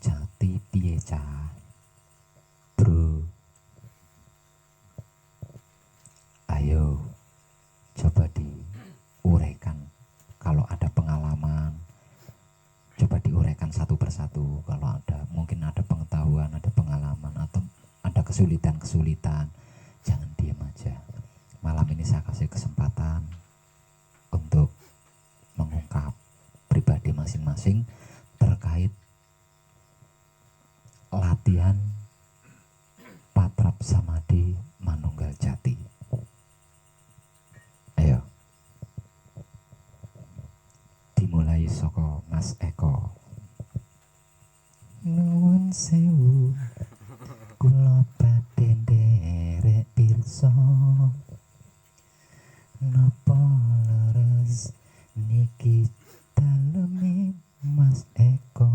jati piye cah? Bro, ayo coba diuraikan. Kalau ada pengalaman, coba diuraikan satu persatu. Kalau ada, mungkin ada pengetahuan, ada pengalaman, atau ada kesulitan-kesulitan, jangan diam aja. Malam ini saya kasih kesempatan untuk mengungkap pribadi masing-masing terkait latihan patrap samadhi manunggal jati. Ayo, dimulai saka Mas Eko. Nuwun sewu, kula badhe nderek pirsa, napa leres niki daleme Mas Eko.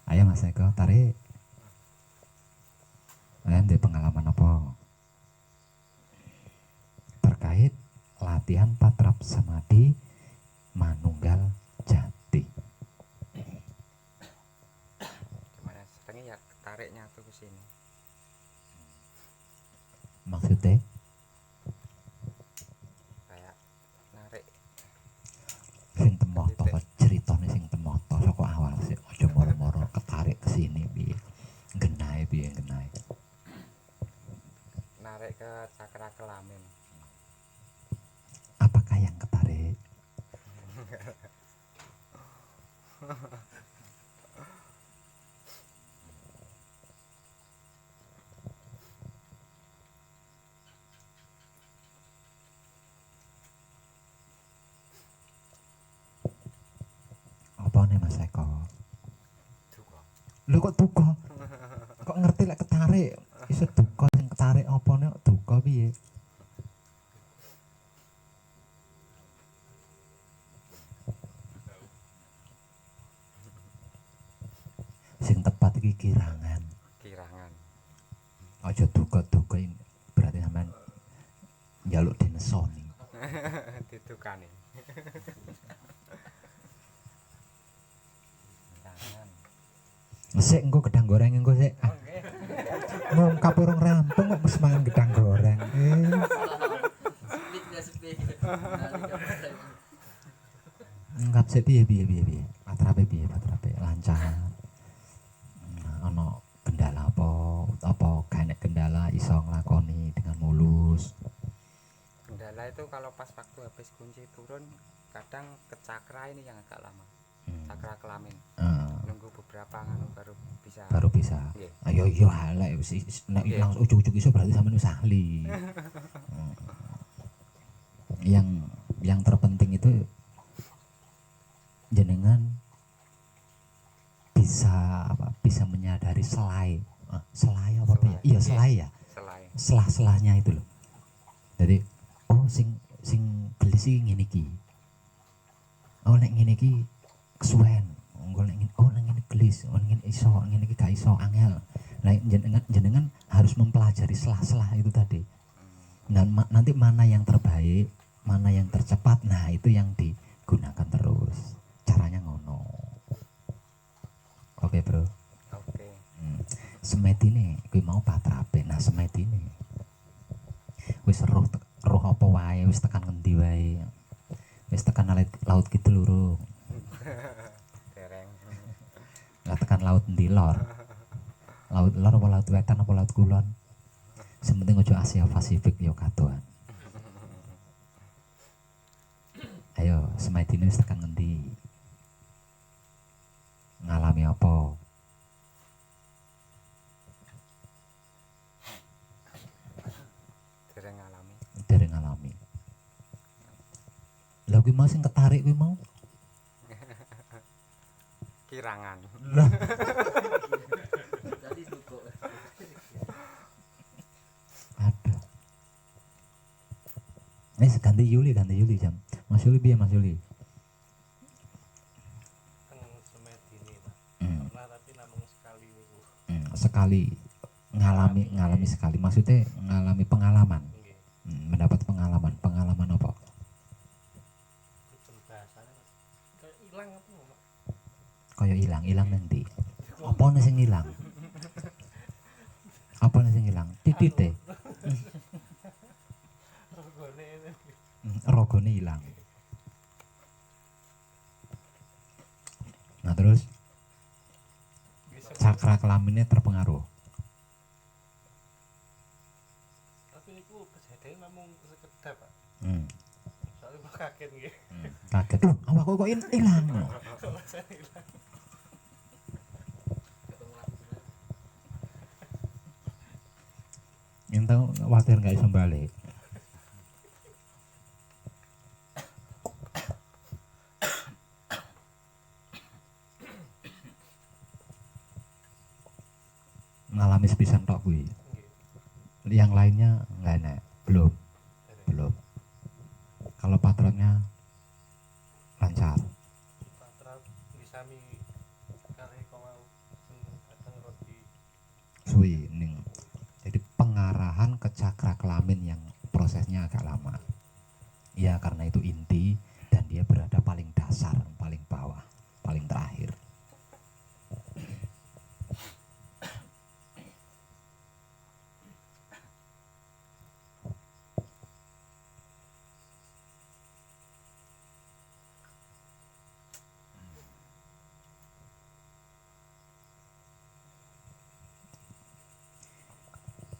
Ayo Mas Eko, tarik. Ada pengalaman apa terkait latihan patrap samadhi manunggal jati? Gimana seringnya ya tariknya tuh ke sini. Maksudnya Kayak narik sing temoto, ceritane sing temoto saka awal sih, aja moro-moro ketarik ke sini piye. Genahe piye genahe. narik ke cakra kelamin. Apakah yang ketarik? Apa nih Mas Eko? Duka. Lho kok duka? Kok ngerti lek ketarik? Iso duka sing ketarik apa nek duka piye? Sing tepat iki kirangan. Kirangan. Aja duka-duka ini. Berarti sampean njaluk dinesoni. Ditukani. Kirangan. Sik engko gedang goreng engko sik. Oh, nggih. Ngungkap urung rampung kok mesti mangan gedang goreng. Ngungkap sik piye. Patrape piye patrape? Lancar. Ana kendala apa gak nek kendala iso nglakoni dengan mulus. Kendala itu kalau pas waktu habis kunci turun kadang ke cakra ini yang agak lama. Cakra kelamin. Nunggu beberapa anu baru bisa. Nggih. Ayo yo halek wis nek Nggih. ilang ujug-ujug iso berarti sampean wis ahli. Yang terpenting itu jenengan bisa menyadari selai apa ya? Iya selai ya. Selai. Selah-selahnya itu loh. Jadi oh sing gelis iki ngene iki. Oh nek ngene iki kesuwen. Oh nek ngene gelis, oh ngene iso, ngene iki gak iso angel. Nah jenengan harus mempelajari selah-selah itu tadi. Dan nanti mana yang terbaik, mana yang tercepat, nah itu yang digunakan terus. Caranya ngono. Oke bro. Oke. Semedine kuwi mau patrape. Nah semedine wis roh apa wae, wis tekan ngendi wae. Wis tekan laut kidul lurung. Dereng. Lah tekan laut endi lor? Laut lor apa laut wetan apa laut kulon? Sementing ojo Asia Pasifik yo kadoan. Ayo semedine wis tekan ngendi? Ngalami apa? Dereng ngalami. Lah kuwi mau sing ketarik kuwi mau. Kirangan. Lah. Aduh. Ganti Yuli jam. Mas Yuli piye Mas Yuli? Semedine Pak. Pernah tapi namung sekali niku. Sekali ngalami sekali. Maksudnya ngalami pengalaman. Mendapat pengalaman apa? Bahasanya kayak hilang apa Pak? kaya ilang nang ndi? Apane sing ilang? Apane sing ilang? Titite. Regane ini. Rogone ilang. Nah terus Bisa. cakra kelaminnya terpengaruh. Tapi niku kejadian namung sekedap, Pak. Soalnya kok kaget nggih. Kaget loh, awakku kok ilang. Kok rasane ilang. Entah khawatir nggak iso balik. Ngalami sepisan tok kuwi. Nggih. Yang lainnya nggak enak, belum. Kalau patronnya lancar. Patra disami kali kok mau kadang roti Suwi ning. Jadi pengarahan ke cakra kelamin yang prosesnya agak lama. Ya karena itu inti dan dia berada paling dasar, paling bawah, paling terakhir.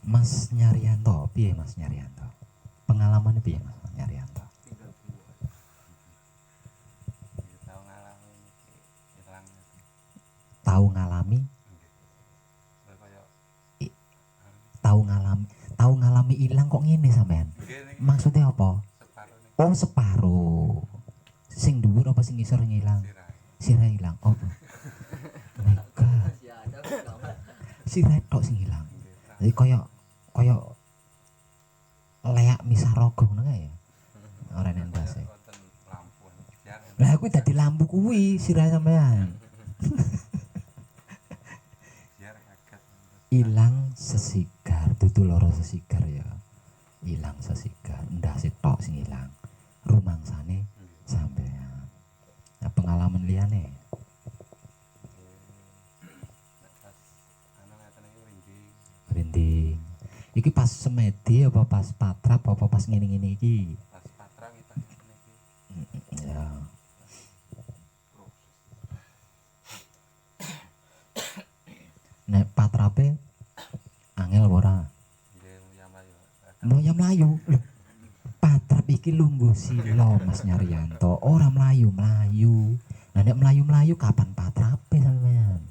Mas Nyarianto, piye Mas Nyarianto? Pengalamannya piye Mas Nyarianto? tahu ngalami hilang Tahu ngalami, kaya tahu ngalami ilang kok ngene sampean? Maksudnya apa? separuh nih Oh separuh. Sing dhuwur apa sing ngisor ngilang? Sirah ilang. Oh. My God. Sirah tok sing ilang. Jadi koyo leak misaraga ngono kae ya. Ora nek ndase. lampu biar Lah kuwi dadi lampu kuwi sirah sampean. biar kaget Ilang sesigar, dudu loro sesigar ya. Ilang sesigar, ndase tok sing ilang. Rumangsane sampean. Nah, pengalaman liyane pas anu ngeten iki ringgi merinding. Iki pas semedi apa pas patrap apa pas ngene-ngene iki? pas patra kita ngeten iki Ya. Nek patrape angel ora? nggih yang layu Mloya mlayu. Lho, patrap iki lungguh sila Mas Nyarianto, ora mlayu-mlayu. Nah nek mlayu-mlayu kapan patrape sampean?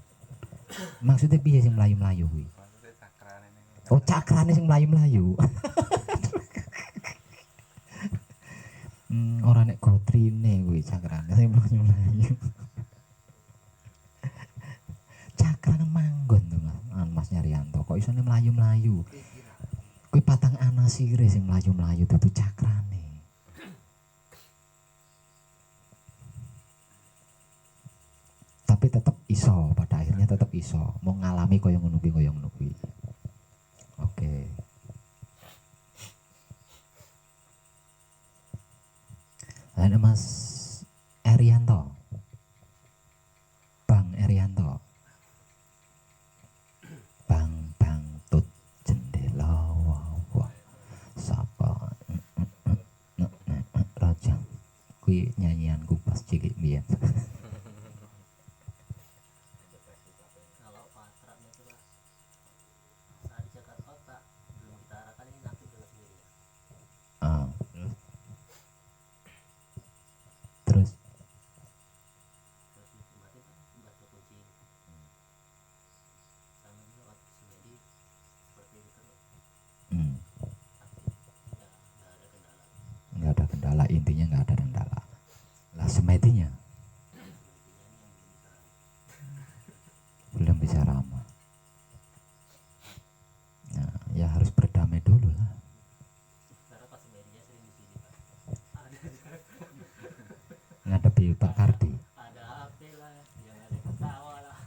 Maksudnya piye sing mlayu-mlayu kuwi? maksudnya cakrane ini Oh cakrane sing mlayu-mlayu. Ora nek gotrine kuwi cakrane sing mlayu-mlayu. Cakrane manggon to Mas Nyarianto. Kok isone mlayu-mlayu? Kuwi patang anasire sing mlayu-mlayu dudu cakrane. Tapi tetep iso, pada akhirnya tetep iso. Mau ngalami kaya ngono kuwi. Oke. Ada Mas Erianto. Bang Erianto. Bang tut jendela wah. Sapa raja. Kuwi nyanyianku pas cilik mbiyen. Kalau patrak itu Pak saat dicekat otak belum kita arahkan ini nanti dengan sendiri ya. Terus Terus berarti kan baca kunci sama juga waktu semedi seperti itu terus aktif nggak ada kendala. nggak ada kendala, intinya nggak ada kendala. Lah semedinya Semedinya ini yang belum bisa belum bisa ramah. Nah, ya harus berdamai dulu lah. karena pas semedinya sering di sini Pak. Ada Ngadepi Pak Kardi. ada HP lah yang ada ketawa lah.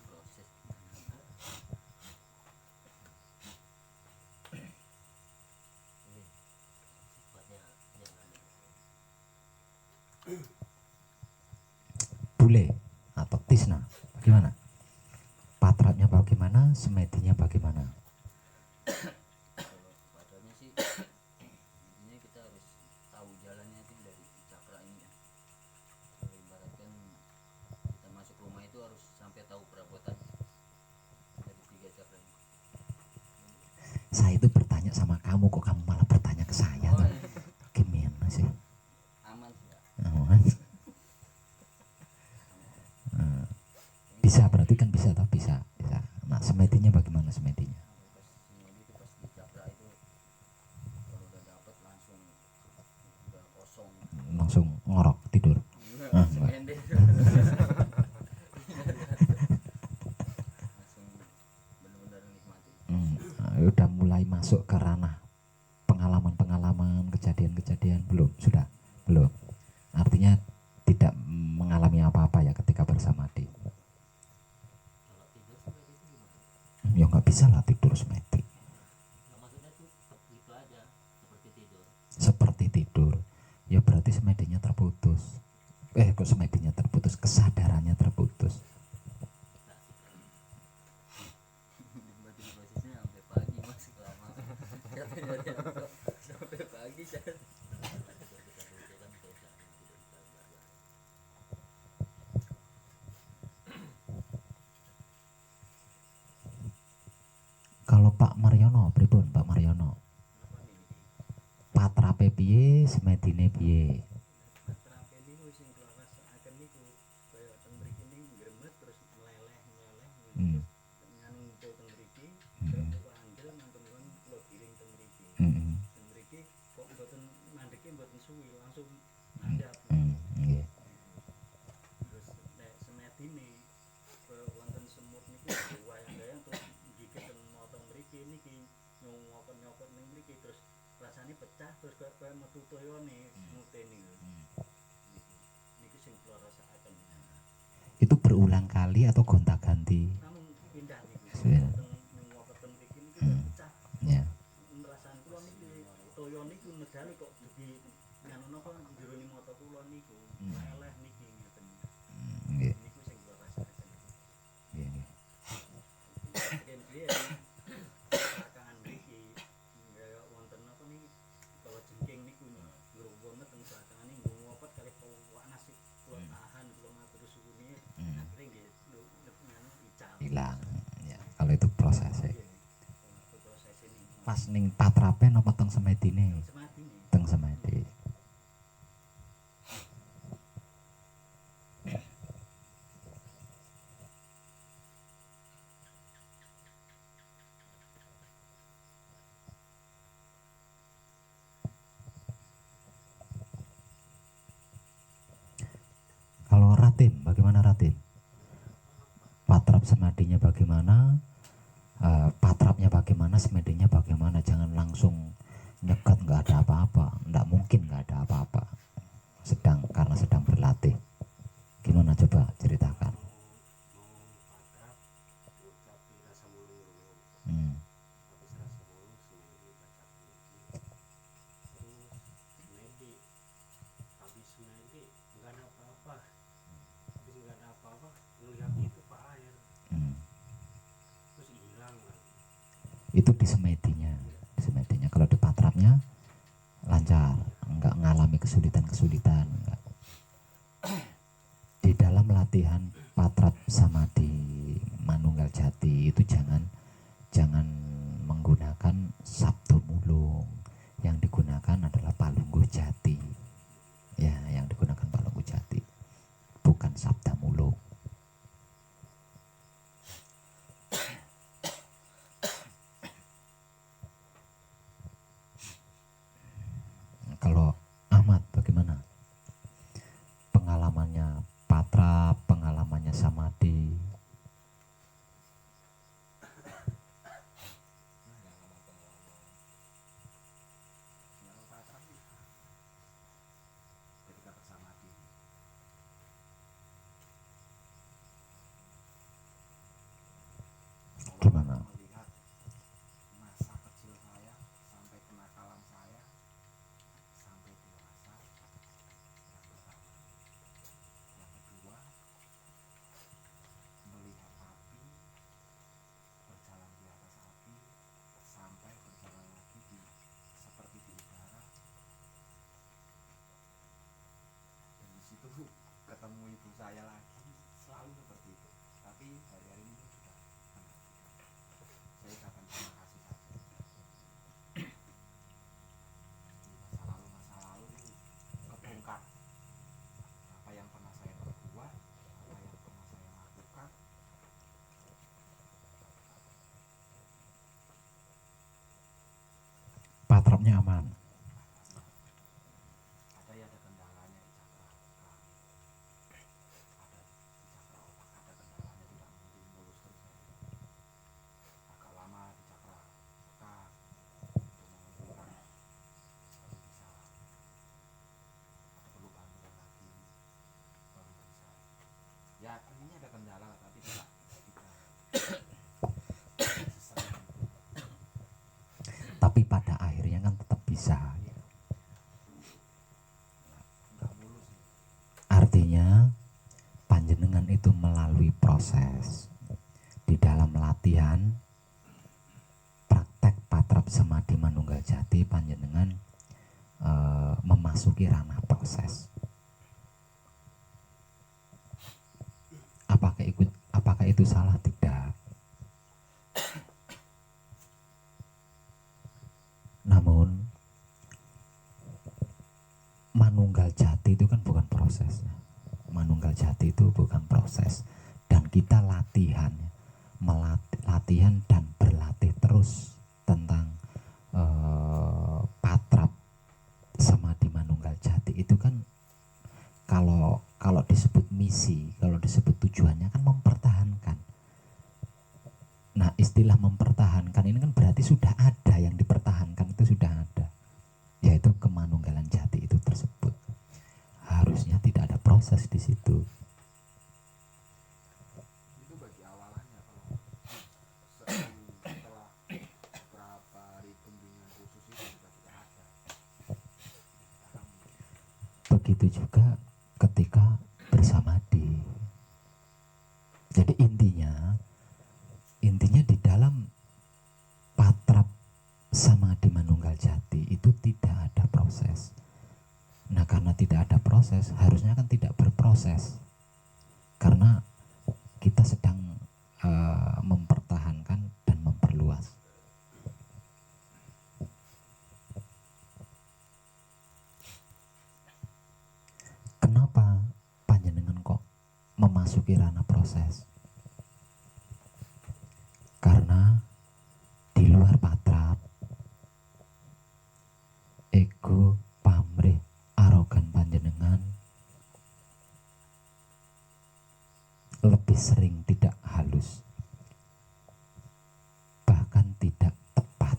Proses ini sifatnya jangan ada Bule atau Tisna, bagaimana? Patrapnya bagaimana, semedinya bagaimana? Kalau patrapnya sih intinya kita harus tahu jalannya sih dari cakra ini ya. Kalau ibaratkan kita masuk rumah itu harus sampai tahu perabotan dari 3 cakra ini. Saya itu bertanya sama kamu, kok kamu malah bertanya ke saya tuh? Gimana sih? Aman sih ya. Aman. Bisa, berarti kan bisa toh, bisa. Nah, semedinya bagaimana semedinya? Pas semedi itu pas di cakra itu kalau udah dapet langsung udah kosong. Langsung ngorok tidur. Semende. Langsung benar-benar nikmati. Udah mulai masuk ke ranah pengalaman-pengalaman, kejadian-kejadian, belum? Sudah? Belum. Artinya tidak mengalami apa-apa ya ketika bersamadhi. Kalau tidur semedi itu gimana? Ya nggak bisa lah tidur semedi. Nah, maksudnya tuh gitu aja seperti tidur. Seperti tidur. Ya berarti semedinya terputus. Kok semedinya terputus? Kesadarannya terputus. Nikmati prosesnya sampai pagi mas lama. Katanya ada yang kok sampai pagi saya. Kalau Pak Mariono, pripun Pak Mariono? Patrape piye, semedine piye? Patrape niku sing kula rasakaken niku kaya teng mriki niku gremet terus meleleh Hmm. nganu muncul teng mriki Hmm. kula andel mantun kula giring teng mriki. Hmm. Teng mriki kok mboten mandeke mboten suwi langsung nanjap. Nggih. Terus nek semedine kaya wonten semut niku wayang-wayang terus gigit teng mata mriki niki nyokot-nyokot ning mriki terus rasane pecah terus kaya metu toyone semute niku. Niku sing kula rasakaken. Itu berulang kali atau gonta-ganti? Namun pindah niku. Sudah. Teng ngokot teng mriki niku pecah. Ya. Perasaan kula niki toyo niku medale kok dugi nganu napa jerone mata kula niku. Eleh niki ngeten. Nggih. Niku sing kula rasakaken. Nggih, nggih. Biyen belakangan mriki kaya wonten napa niki kalau jengking niku ngruwunget teng belakangan niku ngopet kali panas kula tahan kula matur suwune akhire nggih nganu ical. Hilang. Ya, kalau itu prosesnya. Waktu proses ini Pas ning patrape napa teng semedine? semadine. Teng semedi. Kalau Ratin, bagaimana Ratin? Patrap semadinya bagaimana? Patrapnya bagaimana? Semedinya bagaimana? Jangan langsung nyekat nggak ada apa-apa. Nggak mungkin nggak ada apa-apa. Karena sedang berlatih. Gimana coba ceritakan? mau patrap tapi rasa mulung-mulung Hmm. habis rasa mulung semedi baca kunci terus semedi habis semedi nggak ada apa-apa habis nggak ada apa-apa ngeliat itu pak air Hmm. terus hilang lagi. Itu di semedinya. Di semedinya. Kalau di patrapnya lancar, nggak ngalami kesulitan-kesulitan. Nggak. Di dalam latihan patrap samadhi manunggal jati itu jangan menggunakan sabdo mulung. Yang digunakan adalah palungguh jati. Ya, yang digunakan palungguh jati, bukan sabda mulung. Kalau Ahmad bagaimana? Pengalamannya patrap, pengalamannya samadhi. Yang patrap ketika bersamadhi Gimana? melihat masa kecil saya sampai kenakalan saya sampai dewasa yang pertama. Yang kedua patrapnya aman. Ada ya, ada kendalanya di cakra kami, ada di cakra otak ada kendalanya, tidak mungkin mulus terus saja. Agak lama di cakra otak untuk mengumpulkan baru bisa, perlu bantuan lagi baru bisa. Ya intinya ada kendala lah, tapi tidak sesering itu. Tapi pada akhirnya kan tetap bisa. Nggak mulus sih. Artinya panjenengan itu melalui proses di dalam latihan praktek patrap samadhi manunggal jati, panjenengan memasuki ranah proses. Apakah itu salah? Tidak. Namun manunggal jati itu kan bukan proses. Manunggal jati itu bukan proses, dan kita latihan dan berlatih terus tentang patrap samadhi manunggal jati itu kan, kalau disebut misi, kalau disebut tujuannya kan mempertahankan. Nah, istilah mempertahankan ini kan berarti sudah ada, yang dipertahankan itu sudah ada, yaitu kemanunggalan jati itu tersebut. Harusnya tidak ada proses di situ. Itu bagi awalannya. Kalau setelah beberapa hari bimbingan khusus itu juga tidak ada. Begitu juga ketika bersamadhi. Jadi intinya di dalam patrap samadhi manunggal jati itu tidak ada proses. Nah, karena tidak ada proses, harusnya kan tidak berproses, karena kita sedang mempertahankan dan memperluas. Kenapa panjenengan kok memasuki ranah proses? Karena di luar patrap, ego, pamrih, arogan panjenengan lebih sering tidak halus, bahkan tidak tepat.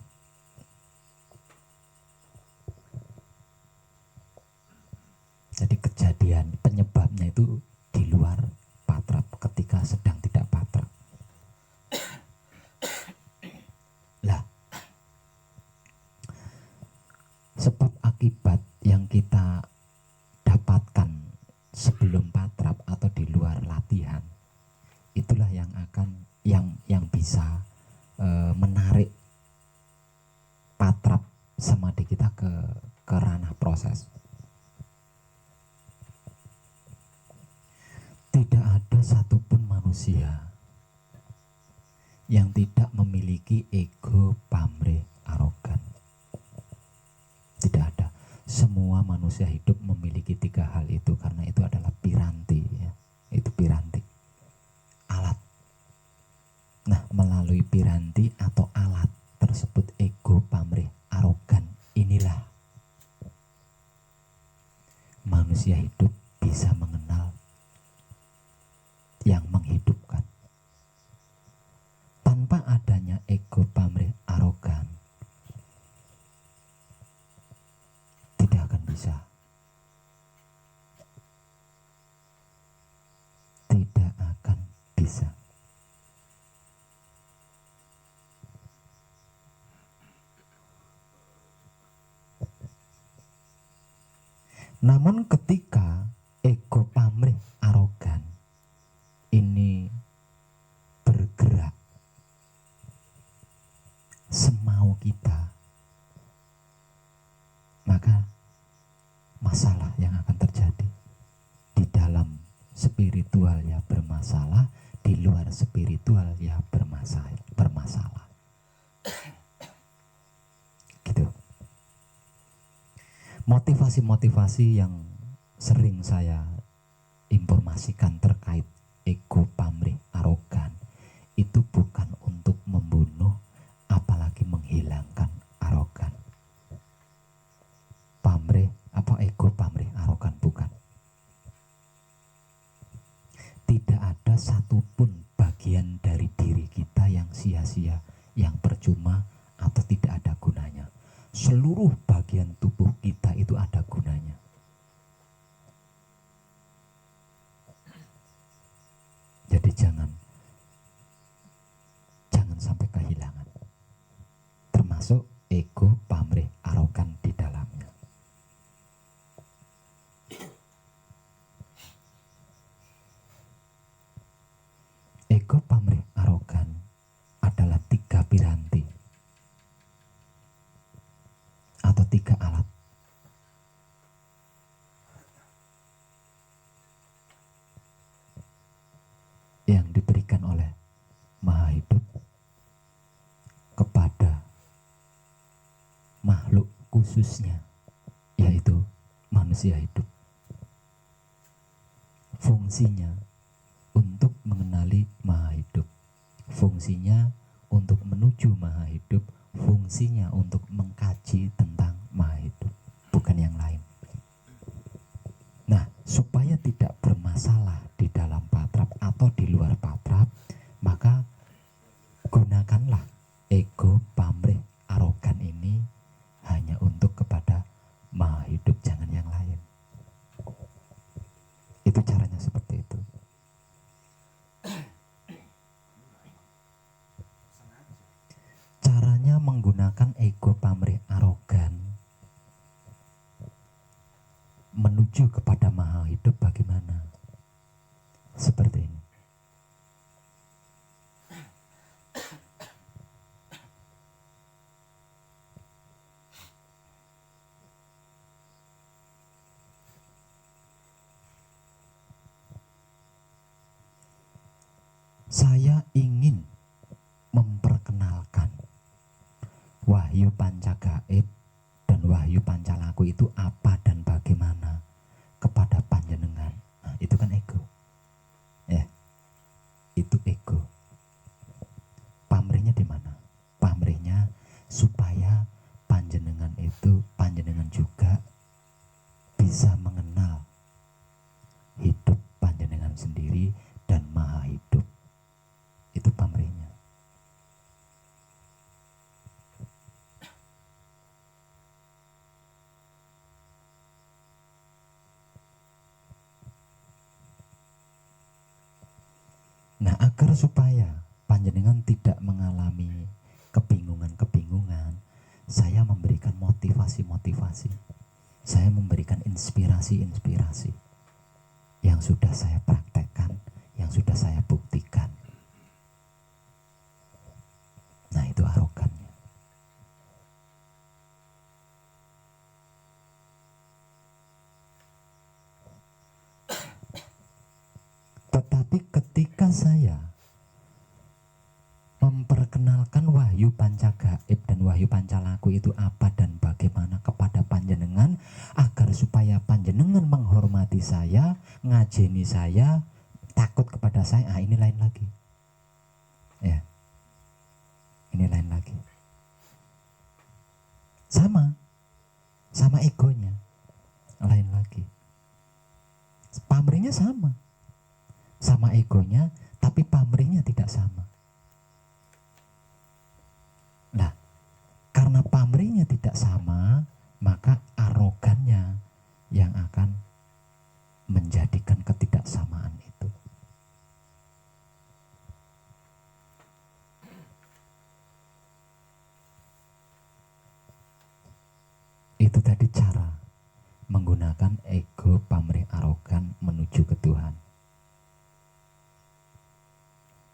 Jadi kejadian penyebabnya itu di luar patrap, ketika sedang tidak patrap. Lah, sebab akibat yang kita dapatkan sebelum patrap atau di luar latihan, itulah yang akan yang bisa menarik patrap samadhi kita ke ranah proses. Tidak ada satupun manusia yang tidak memiliki ego, pamrih, arogan. Tidak ada. Semua manusia hidup memiliki tiga hal itu, karena itu adalah piranti, ya. Itu piranti, alat. Nah, melalui piranti atau alat tersebut, ego, pamrih, arogan, inilah manusia hidup bisa mengenal yang menghidupkan. Tanpa adanya ego, pamrih, arogan, tidak akan bisa. Tidak akan bisa. Namun ketika ego, pamrih, arogan ini bergerak semau kita, maka masalah yang akan terjadi di dalam spiritual ya bermasalah, di luar spiritual ya bermasalah. Gitu. Motivasi-motivasi yang sering saya informasikan terkait ego, pamrih, arogan itu bukan untuk membunuh, apalagi menghilangkan arogan. sia-sia, yang percuma atau tidak ada gunanya. Seluruh bagian tubuh kita itu ada gunanya. Jadi jangan sampai kehilangan. Termasuk ego, pamrih, arogan di dalamnya. Ego, pamrih, arogan adalah 3 piranti atau 3 alat yang diberikan oleh Maha Hidup kepada makhluk khususnya, yaitu manusia hidup. Fungsinya untuk mengenali Maha Hidup, fungsinya untuk menuju Maha Hidup, fungsinya untuk mengkaji tentang Maha Hidup, bukan yang lain. Nah, supaya tidak bermasalah di dalam patrap atau di luar patrap, maka gunakanlah ego, pamrih, arogan ini hanya untuk kepada Maha Hidup, jangan yang lain. Itu caranya seperti itu. Caranya menggunakan ego, pamrih, arogan menuju kepada Maha Hidup bagaimana? Seperti ini. Saya ingin memperkenalkan wahyu pancagaib dan wahyu pancalaku itu apa dan bagaimana kepada panjenengan. Nah, itu kan ego. Ya. Itu ego. Pamrihnya di mana? Pamrihnya supaya panjenengan juga bisa mengenal hidup panjenengan sendiri dan Maha Hidup. Itu pamrihnya. Nah, agar supaya panjenengan tidak mengalami kebingungan-kebingungan, saya memberikan motivasi-motivasi. Saya memberikan inspirasi-inspirasi yang sudah saya praktekkan, yang sudah saya buktikan. Nah, itu arogannya. Tetapi ketika saya memperkenalkan wahyu pancagaib dan wahyu pancalaku itu apa dan bagaimana kepada panjenengan, agar supaya panjenengan menghormati saya, ngajeni saya, takut kepada saya, ini lain lagi. Ya. Ini lain lagi. Sama egonya lain lagi. Pamrihnya sama egonya, tapi pamrihnya tidak sama. Nah, karena pamrihnya tidak sama, maka arogannya yang akan menjadikan ketidaksamaan itu. Itu tadi cara menggunakan ego, pamrih, arogan menuju ke Tuhan.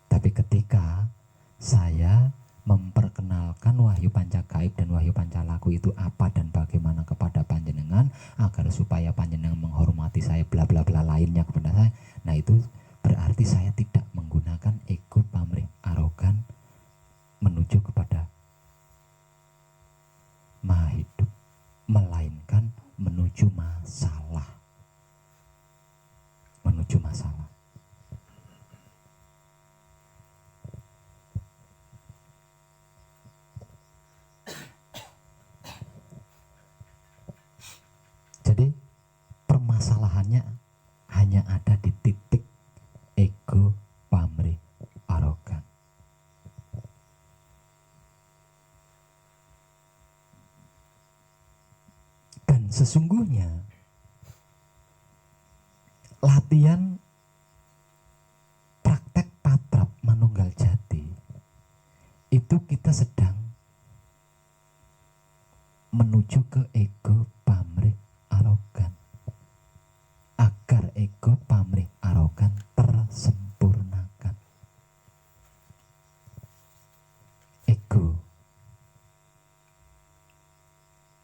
Tapi ketika saya memperkenalkan wahyu pancagaib dan wahyu pancalaku itu apa dan bagaimana kepada panjenengan, agar supaya panjenengan menghormati saya, bla bla bla lainnya kepada saya, nah itu berarti saya tidak menggunakan ego, pamrih, arogan menuju kepada Maha Hidup, melainkan menuju masalah. Menuju masalah. Jadi permasalahannya hanya ada di titik ego, pamrih, arogan. sesungguhnya latihan praktek patrap manunggal jati itu kita sedang menuju ke ego pamrih arogan, agar ego pamrih arogan tersempurnakan. Ego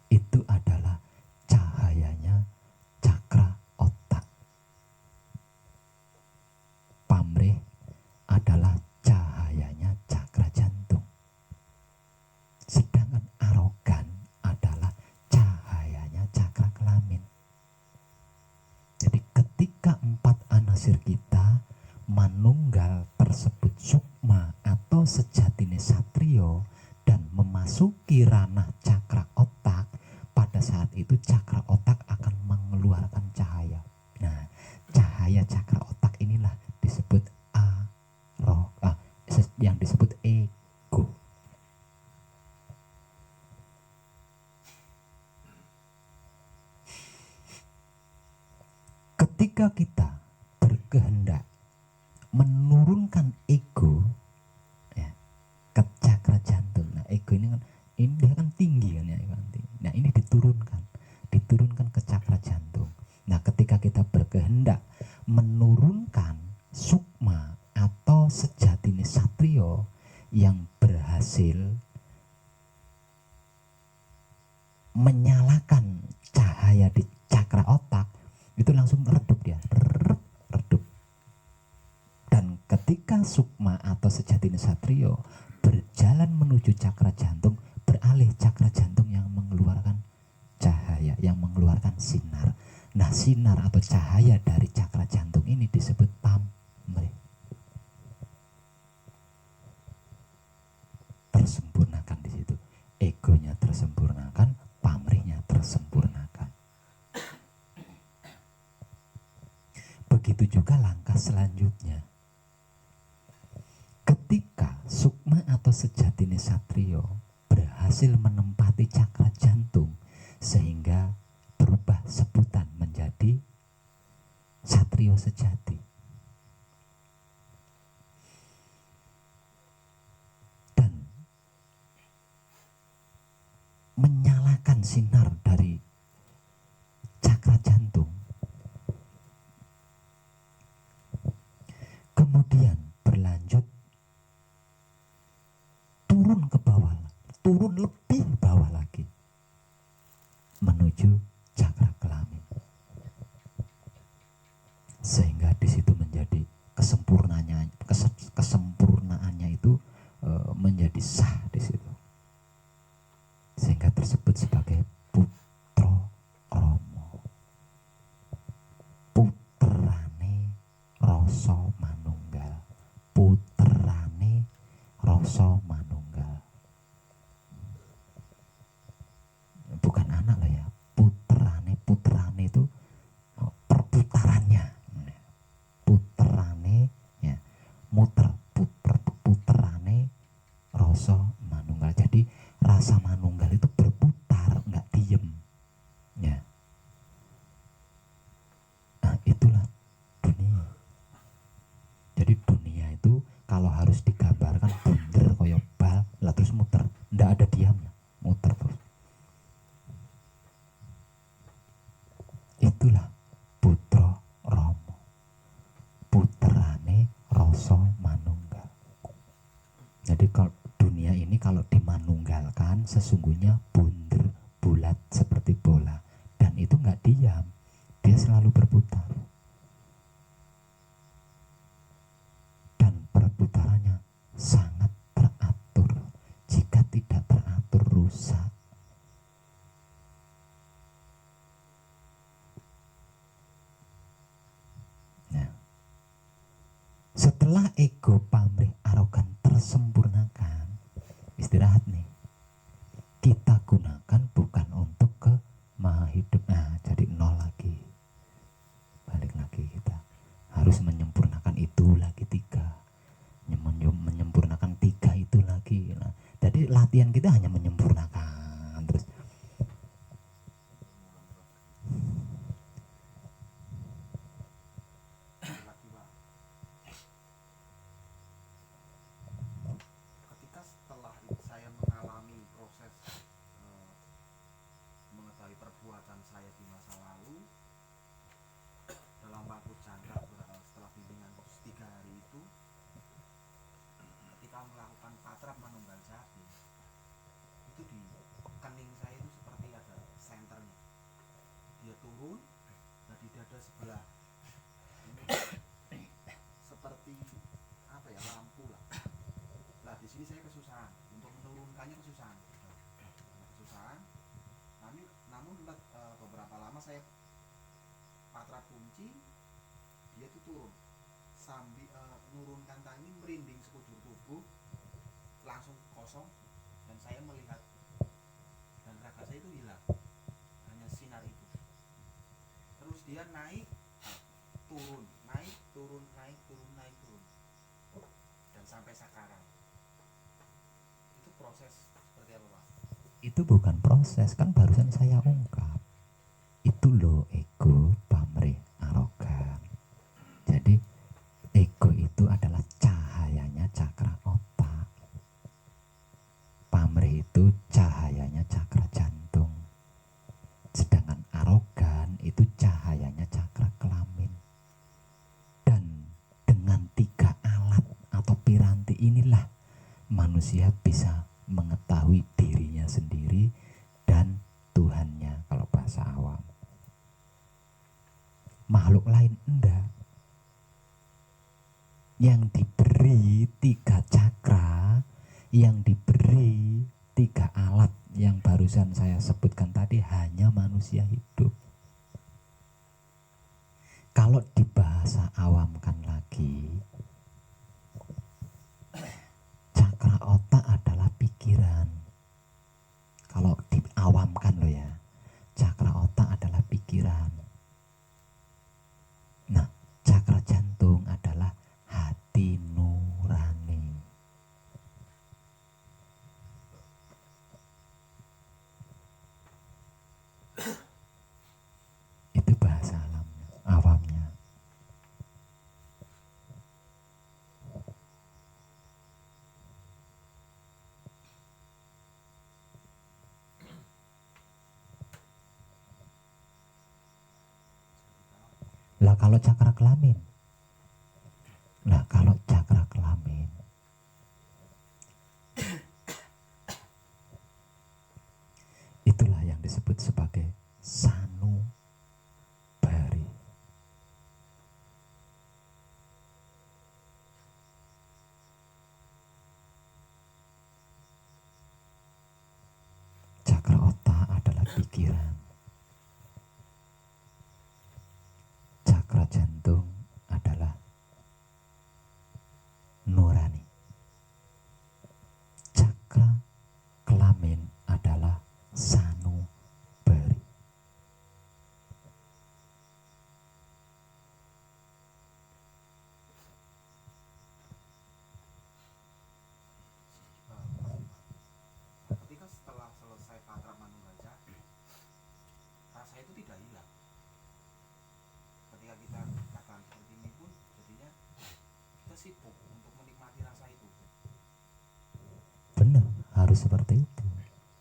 itu adalah cahayanya cakra otak. Pamrih adalah cahayanya cakra jantung. Sedangkan arogan adalah cahayanya cakra kelamin. Jadi ketika 4 anasir kita manunggal tersebut sukma atau sejatine satrio dan memasuki ranah cakra otak, pada saat itu cakra otak akan mengeluarkan cahaya. Nah, cahaya cakra otak inilah disebut yang disebut ego. Ketika kita berkehendak menurunkan ego ya, ke cakra jantung, nah ego ini kan dia kan tinggi kan ya, kan tinggi. Nah ini diturunkan ke cakra jantung. Nah ketika kita berkehendak menurunkan sukma atau sejatine satrio yang berhasil menyalakan cahaya di cakra otak, itu langsung redup dia, redup. Dan ketika sukma atau sejatine satrio berjalan menuju cakra jantung, beralih cakra jantung yang mengeluarkan cahaya, yang mengeluarkan sinar. Nah sinar atau cahaya dari cakra jantung ini disebut pamrih. Tersempurnakan di situ, egonya tersempurnakan, pamrihnya tersempurnakan. Begitu juga langkah selanjutnya. Ketika sukma atau sejatine satrio berhasil menempati cakra jantung sehingga berubah sebutan menjadi satrio sejati. Dan menyalakan sinar dari cakra jantung. Kemudian berlanjut turun ke bawah, turun lebih bawah lagi menuju cakra kelamin, sehingga di situ menjadi kesempurnaannya itu menjadi sah di situ, sehingga tersebut sebagai putro romo, putrane rasa manunggal, putrane rasa manunggal. Bukan anak lah ya, putrane itu perputarannya, putrane ya, muter, putrane rasa manunggal. Jadi rasa manunggal itu berputar, nggak diem ya. Nah itulah dunia. Jadi dunia itu kalau harus digambarkan bunder koyo bal lah terus muter, ndak ada diamnya, muter terus. Itulah putra romo, putrane rasa manunggal. Jadi kalau dunia ini kalau dimanunggalkan sesungguhnya bunder, bulat seperti bola, dan itu nggak diam, dia selalu berputar. Dan perputarannya sangat teratur. Jika tidak teratur rusak. Nah, setelah ego pamrih arogan tersempurnakan, istirahat nih. Kita gunakan bukan untuk ke maha hidup. Nah, jadi nol lagi. Balik lagi kita. Harus menyempurnakan itu lagi 3. Menyempurnakan 3 itu lagi. Nah, jadi latihan kita hanya menyempurnakan terus. di dada sebelah. Ini seperti apa ya, lampu lah. Nah di sini saya kesusahan untuk menurunkannya, kesusahan. Namun beberapa lama saya patra kunci, dia tuh turun sambil nurunkan tangi, merinding sekujur tubuh, langsung kosong, dan saya melihat dan raga saya itu hilang, hanya sinar itu. Terus dia naik turun, naik turun, naik turun, naik turun, dan sampai sekarang. Itu proses seperti apa, Pak? Itu bukan proses, kan barusan saya ungkap. Itu loh ego, pamrih, arogan. Jadi ego itu adalah cahayanya cakra otak. Pamrih itu cahayanya cakra jantung. Sedangkan arogan itu cahayanya cakra kelamin. Dan dengan 3 alat atau piranti inilah manusia bisa mengetahui dirinya sendiri dan Tuhannya kalau bahasa awam. Makhluk lain enggak. Yang diberi 3 cakra, yang diberi 3 alat yang barusan saya sebutkan tadi hanya manusia hidup. Kalau dibahasa awamkan lagi, cakra otak adalah pikiran. Kalau diawamkan loh ya, cakra otak adalah pikiran. Nah, cakra jantung adalah hati nurani. Itu bahasa alamnya, awamnya. Lah kalau cakra kelamin, itulah yang disebut sebagai sanubari. Cakra otak adalah pikiran. Cakra jantung adalah nurani. Cakra kelamin adalah sanubari. Ketika setelah selesai patra manunggaja, rasa itu tidak hilang. Ketika kita keadaan seperti ini pun jadinya kita sibuk untuk menikmati rasa itu. Benar, harus seperti itu.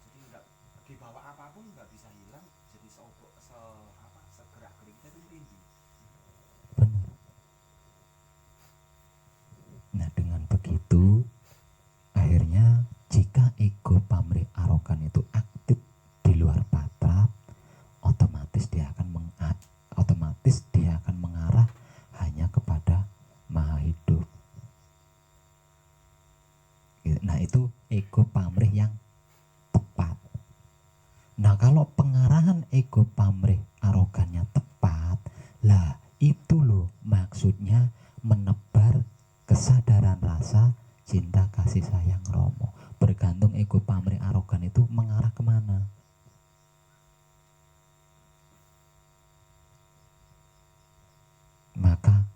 Jadi enggak dibawa apapun nggak bisa hilang. Jadi segerak gerik kita itu merinding. Benar. Nah, dengan begitu akhirnya jika ego pamrih arogan itu aktif di luar patra, otomatis dia akan mengarah hanya kepada maha hidup. Nah, itu ego pamrih yang tepat. Nah, kalau pengarahan ego pamrih arogannya tepat, lah itu loh maksudnya menebar kesadaran rasa cinta kasih sayang Romo. Bergantung ego pamrih arogan itu mengarah kemana. Maka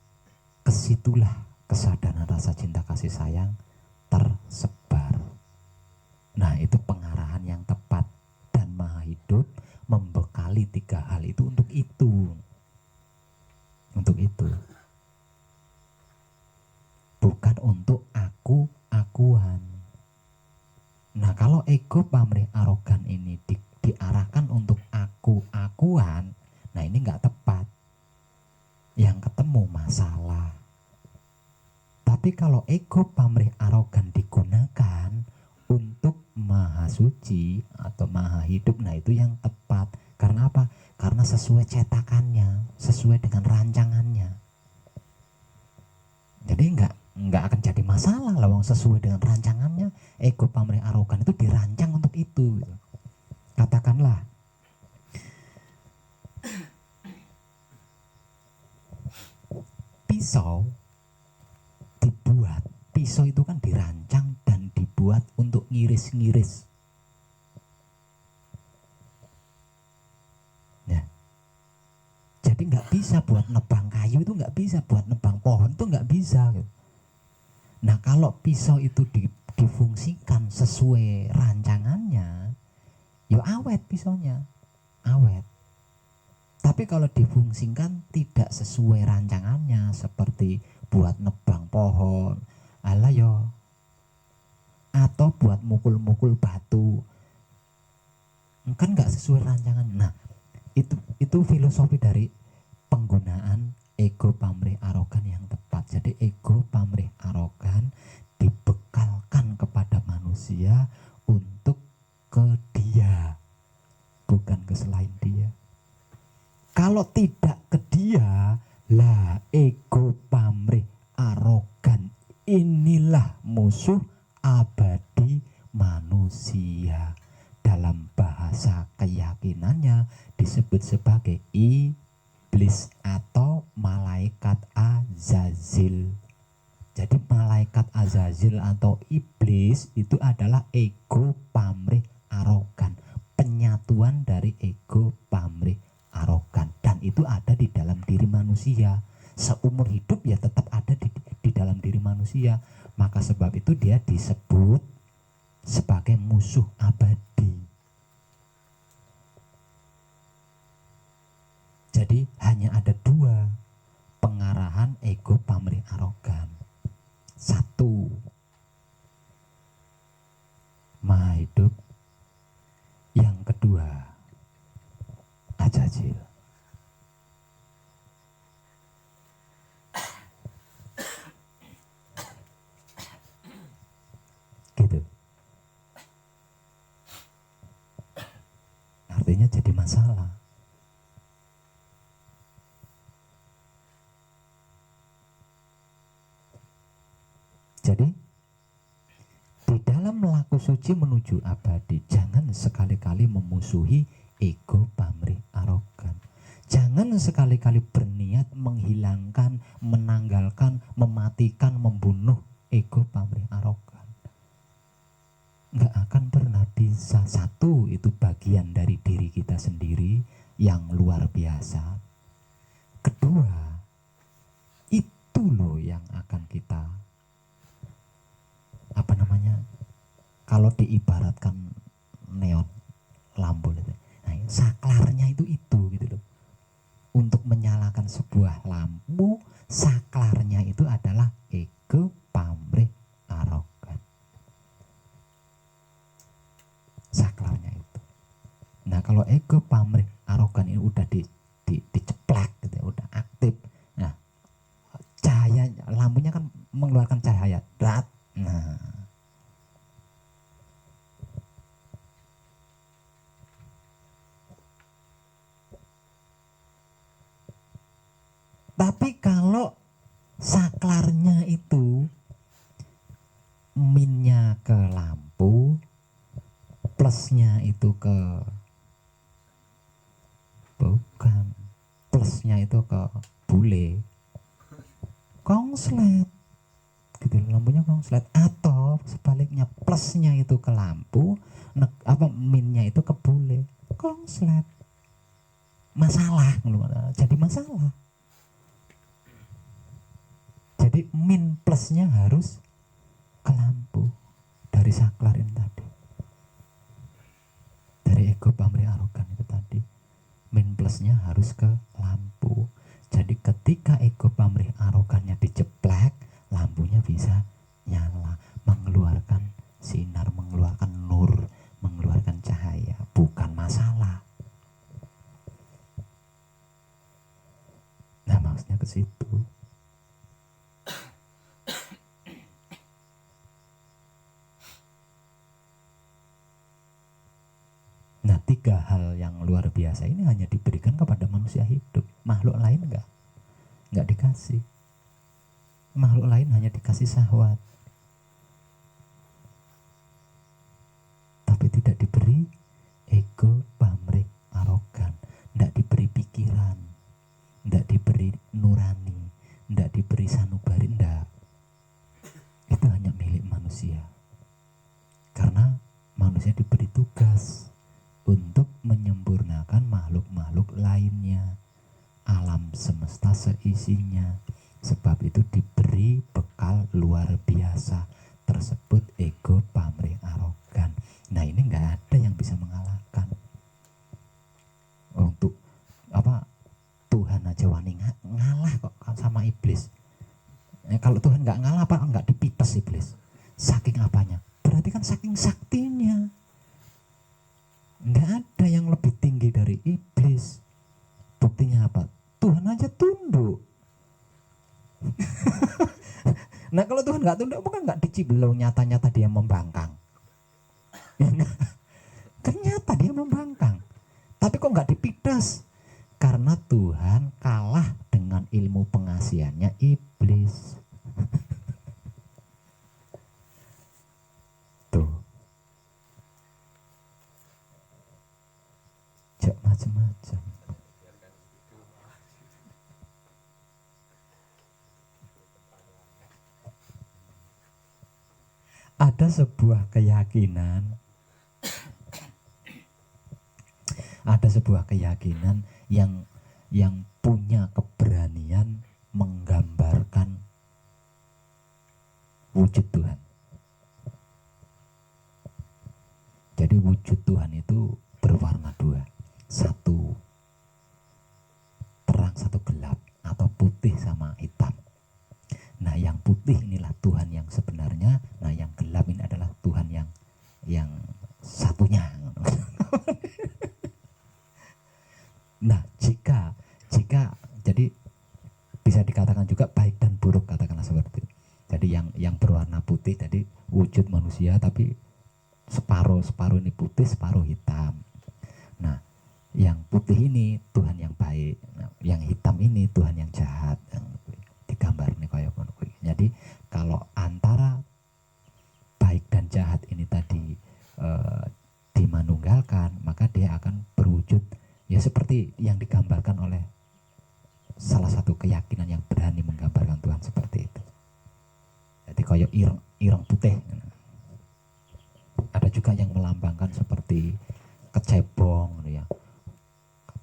kesitulah kesadaran rasa cinta kasih sayang tersebar. Nah, itu pengarahan yang tepat, dan maha hidup membekali 3 hal itu untuk itu. Bukan untuk aku-akuan. Nah, kalau ego pamrih arogan ini diarahkan untuk aku-akuan, nah ini nggak tepat. Yang ketemu masalah. Tapi kalau ego pamrih arogan digunakan untuk maha suci atau maha hidup, nah itu yang tepat. Karena apa? Karena sesuai cetakannya, sesuai dengan rancangannya. Jadi nggak akan jadi masalah lah, wong sesuai dengan rancangannya. Ego, pamrih, arogan itu dirancang untuk itu gitu. Katakanlah pisau dibuat, pisau itu kan dirancang dan dibuat untuk ngiris-ngiris. Ya. Jadi nggak bisa buat nebang kayu, itu nggak bisa buat nebang pohon, itu nggak bisa gitu. Nah kalau pisau itu difungsikan sesuai rancangannya, ya awet pisaunya, awet. Tapi kalau difungsikan tidak sesuai rancangannya, seperti buat nebang pohon, ala yo, atau buat mukul-mukul batu, kan nggak sesuai rancangan. Nah itu filosofi dari penggunaan ego, pamrih, arogan yang tepat. Jadi ego, pamrih, arogan dibekalkan kepada manusia untuk ke dia, bukan ke selain dia. Kalau tidak ke dia, lah ego, pamrih, arogan inilah musuh abadi manusia. Dalam bahasa keyakinannya disebut sebagai iblis atau malaikat Azazil. Jadi malaikat Azazil atau iblis itu adalah ego, pamrih, arogan, penyatuan dari ego, pamrih, arogan, dan itu ada di dalam diri manusia. Seumur hidup ya tetap ada di dalam diri manusia. Maka sebab itu dia disebut sebagai musuh abadi. Jadi hanya ada dua pengarahan ego, pamrih, arogan. Satu, maha hidup. Yang kedua, Azazil. Gitu. Artinya jadi masalah. Jadi di dalam laku suci menuju abadi, jangan sekali-kali memusuhi ego, pamrih, arogan. Jangan sekali-kali berniat menghilangkan, menanggalkan, mematikan, membunuh ego, pamrih, arogan. Nggak akan pernah bisa. Satu, itu bagian dari diri kita sendiri yang luar biasa. Kedua, itu loh yang akan kita, apa namanya, kalau diibaratkan neon lampu gitu. Nah, saklarnya itu gitu loh. Untuk menyalakan sebuah lampu, saklarnya itu adalah ego, pamrih, arogan. Saklarnya itu. Nah, kalau ego, pamrih, arogan ini udah diceplak gitu ya, udah aktif. Nah, cahaya lampunya kan mengeluarkan cahaya. Dat. Nah, tapi kalau saklarnya itu minnya ke lampu, plusnya itu ke, bukan, plusnya itu ke bule, konslet gitu, lampunya konslet. Atau sebaliknya, plusnya itu ke lampu, minnya itu ke bule, konslet. Masalah, jadi masalah. Jadi min plusnya harus ke lampu dari saklar ini tadi, dari ego, pamrih, arogan itu tadi. Min plusnya harus ke lampu. Jadi ketika ego, pamrih, arogannya diceplek, lampunya bisa nyala, mengeluarkan sinar, mengeluarkan nur, mengeluarkan cahaya. Bukan masalah. Nah, maksudnya ke situ. Nah, 3 hal yang luar biasa ini hanya diberikan kepada manusia hidup. Makhluk lain enggak dikasih. Makhluk lain hanya dikasih syahwat, tapi tidak diberi ego, pamrih, arogan, tidak diberi pikiran, tidak diberi nurani, tidak diberi sanubari, tidak. Itu hanya milik manusia. Karena manusia diberi tugas untuk menyempurnakan makhluk-makhluk lainnya, alam semesta seisinya. Sebab itu diberi bekal luar biasa tersebut ego, pamrih, arogan. Nah ini nggak ada yang bisa mengalahkan. Untuk apa, Tuhan aja wani ngalah kok sama iblis. Kalau Tuhan nggak ngalah apa nggak dipites iblis? Saking apanya? Berarti kan saking saktinya. Nggak ada yang lebih tinggi dari iblis. Buktinya apa? Tuhan aja tunduk. Nah kalau Tuhan nggak tunduk, bukan nggak dicibelo, nyata-nyata dia membangkang. Kan nyata dia membangkang. Tapi kok nggak dipidas? Karena Tuhan kalah dengan ilmu pengasihannya iblis. Tuh. Jak macam-macam. Ada sebuah keyakinan, yang punya keberanian menggambarkan wujud Tuhan. Jadi wujud Tuhan itu berwarna 2, satu terang, satu gelap, atau putih sama hitam. Nah yang putih inilah Tuhan yang sebenarnya, nah yang gelap ini adalah Tuhan yang satunya. Nah jika jadi bisa dikatakan juga baik dan buruk, katakanlah seperti itu. Jadi yang berwarna putih tadi wujud manusia, tapi separuh ini putih, separuh hitam. Nah yang putih ini Tuhan yang baik, nah, yang hitam ini Tuhan yang jahat. Digambar nih kayak ngono. Jadi kalau antara baik dan jahat ini tadi dimanunggalkan, maka dia akan berwujud ya seperti yang digambarkan oleh salah satu keyakinan yang berani menggambarkan Tuhan seperti itu. Jadi kayak ireng putih. Ada juga yang melambangkan seperti kecebong ya,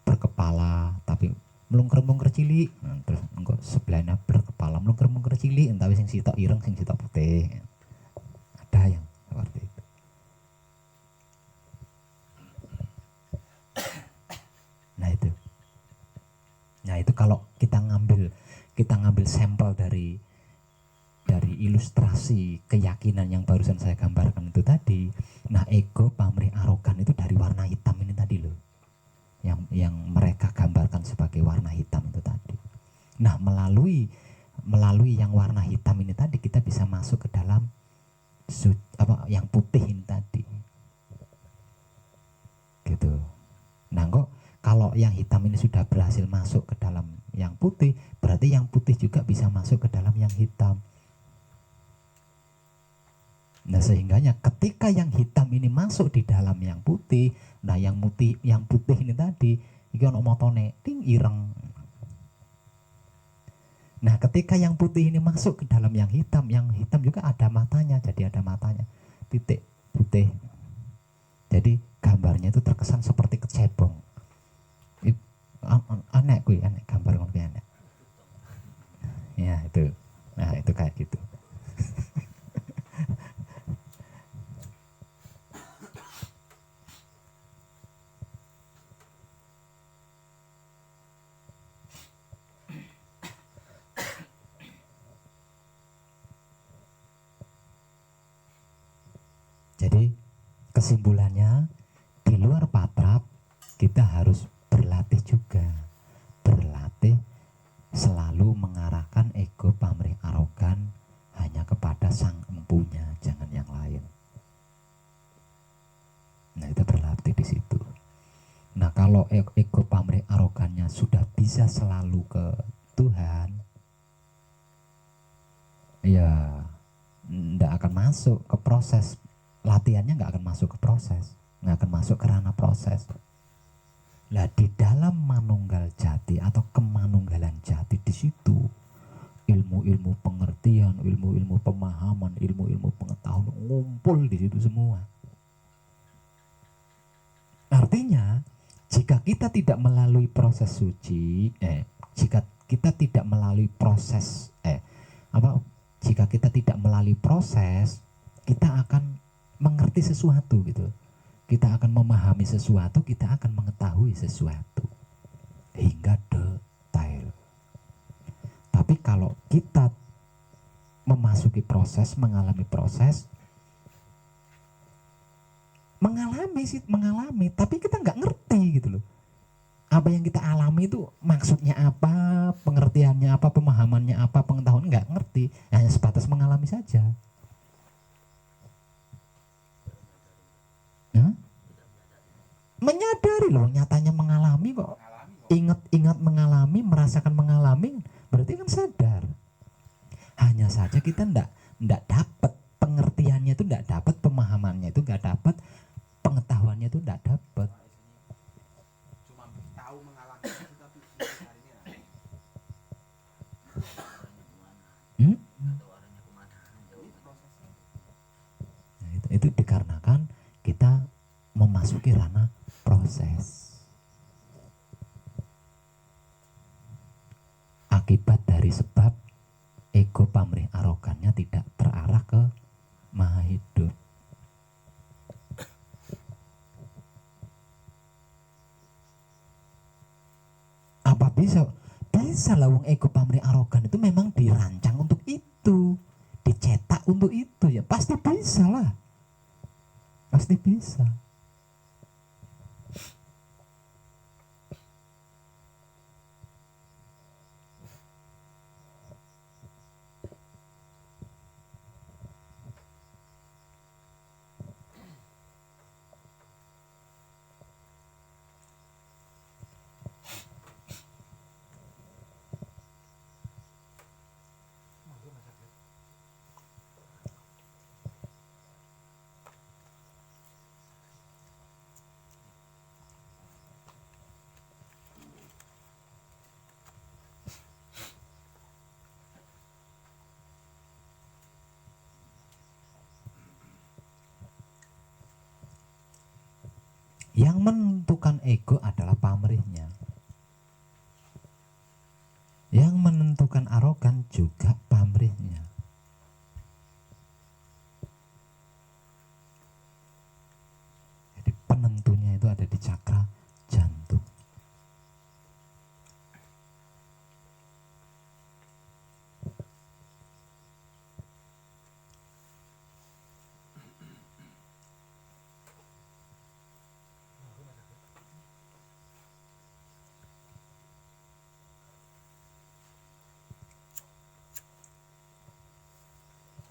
berkepala tapi melungker-melungker cilik. Nah, terus engko sebelahnya berkepala melungker-melungker cilik, entah sing sitok ireng sing sitok putih. Ada yang seperti itu. Nah itu kalau kita ngambil sampel dari ilustrasi keyakinan yang barusan saya gambarkan itu tadi. Nah ego, pamrih, arogan itu dari warna hitam ini tadi loh, yang mereka gambarkan sebagai warna hitam itu tadi. Nah melalui yang warna hitam ini tadi kita bisa masuk ke dalam yang putih ini tadi gitu. Nah kok kalau yang hitam ini sudah berhasil masuk ke dalam yang putih, berarti yang putih juga bisa masuk ke dalam yang hitam. Nah sehingganya ketika yang hitam ini masuk di dalam yang putih, nah yang putih ini tadi iki ono motone ting ireng. Nah ketika yang putih ini masuk ke dalam yang hitam juga ada matanya, jadi ada matanya titik putih. Jadi gambarnya itu terkesan seperti kecebong. Aneh gambar ngono aneh. Ya itu. Nah itu kayak gitu. Jadi kesimpulannya, di luar patrap kita harus berlatih juga, berlatih selalu mengarahkan ego, pamrih, arogan hanya kepada sang empunya, jangan yang lain. Nah itu berlatih di situ. kalau ego pamrih arogannya sudah bisa selalu ke Tuhan, ya nggak akan masuk ke proses latihannya, nggak akan masuk ke proses, nggak akan masuk ke ranah proses. Lah di dalam manunggal jati atau kemanunggalan jati, di situ ilmu-ilmu pengertian, ilmu-ilmu pemahaman, ilmu-ilmu pengetahuan ngumpul di situ semua. Artinya jika kita tidak melalui proses suci, jika kita tidak melalui proses, jika kita tidak melalui proses, kita akan mengerti sesuatu gitu. Kita akan memahami sesuatu, kita akan mengetahui sesuatu hingga detail. Tapi kalau kita memasuki proses, mengalami proses, mengalami, tapi kita nggak ngerti gitu loh. Apa yang kita alami itu maksudnya apa, pengertiannya apa, pemahamannya apa, pengetahuan nggak ngerti, hanya sebatas mengalami saja. Hah? Menyadari loh, nyatanya mengalami kok. Ingat mengalami, merasakan mengalami, berarti kan sadar. Hanya saja kita ndak dapat pengertiannya itu, ndak dapat pemahamannya itu, nggak dapat pengetahuannya itu, ndak dapat. Cuma tahu mengalami itu, tapi mencarinya ini prosesnya. Nah, itu dikarenakan kita memasuki ranah proses. Akibat dari sebab ego pamrih arogannya tidak terarah ke maha hidup. Apa bisa lah wong ego pamrih arogan itu memang dirancang untuk itu, dicetak untuk itu, ya pasti bisa lah, pasti bisa. Yang menentukan ego adalah pamrihnya. Yang menentukan arogan juga pamrihnya. Jadi penentunya itu ada di cakra jantung.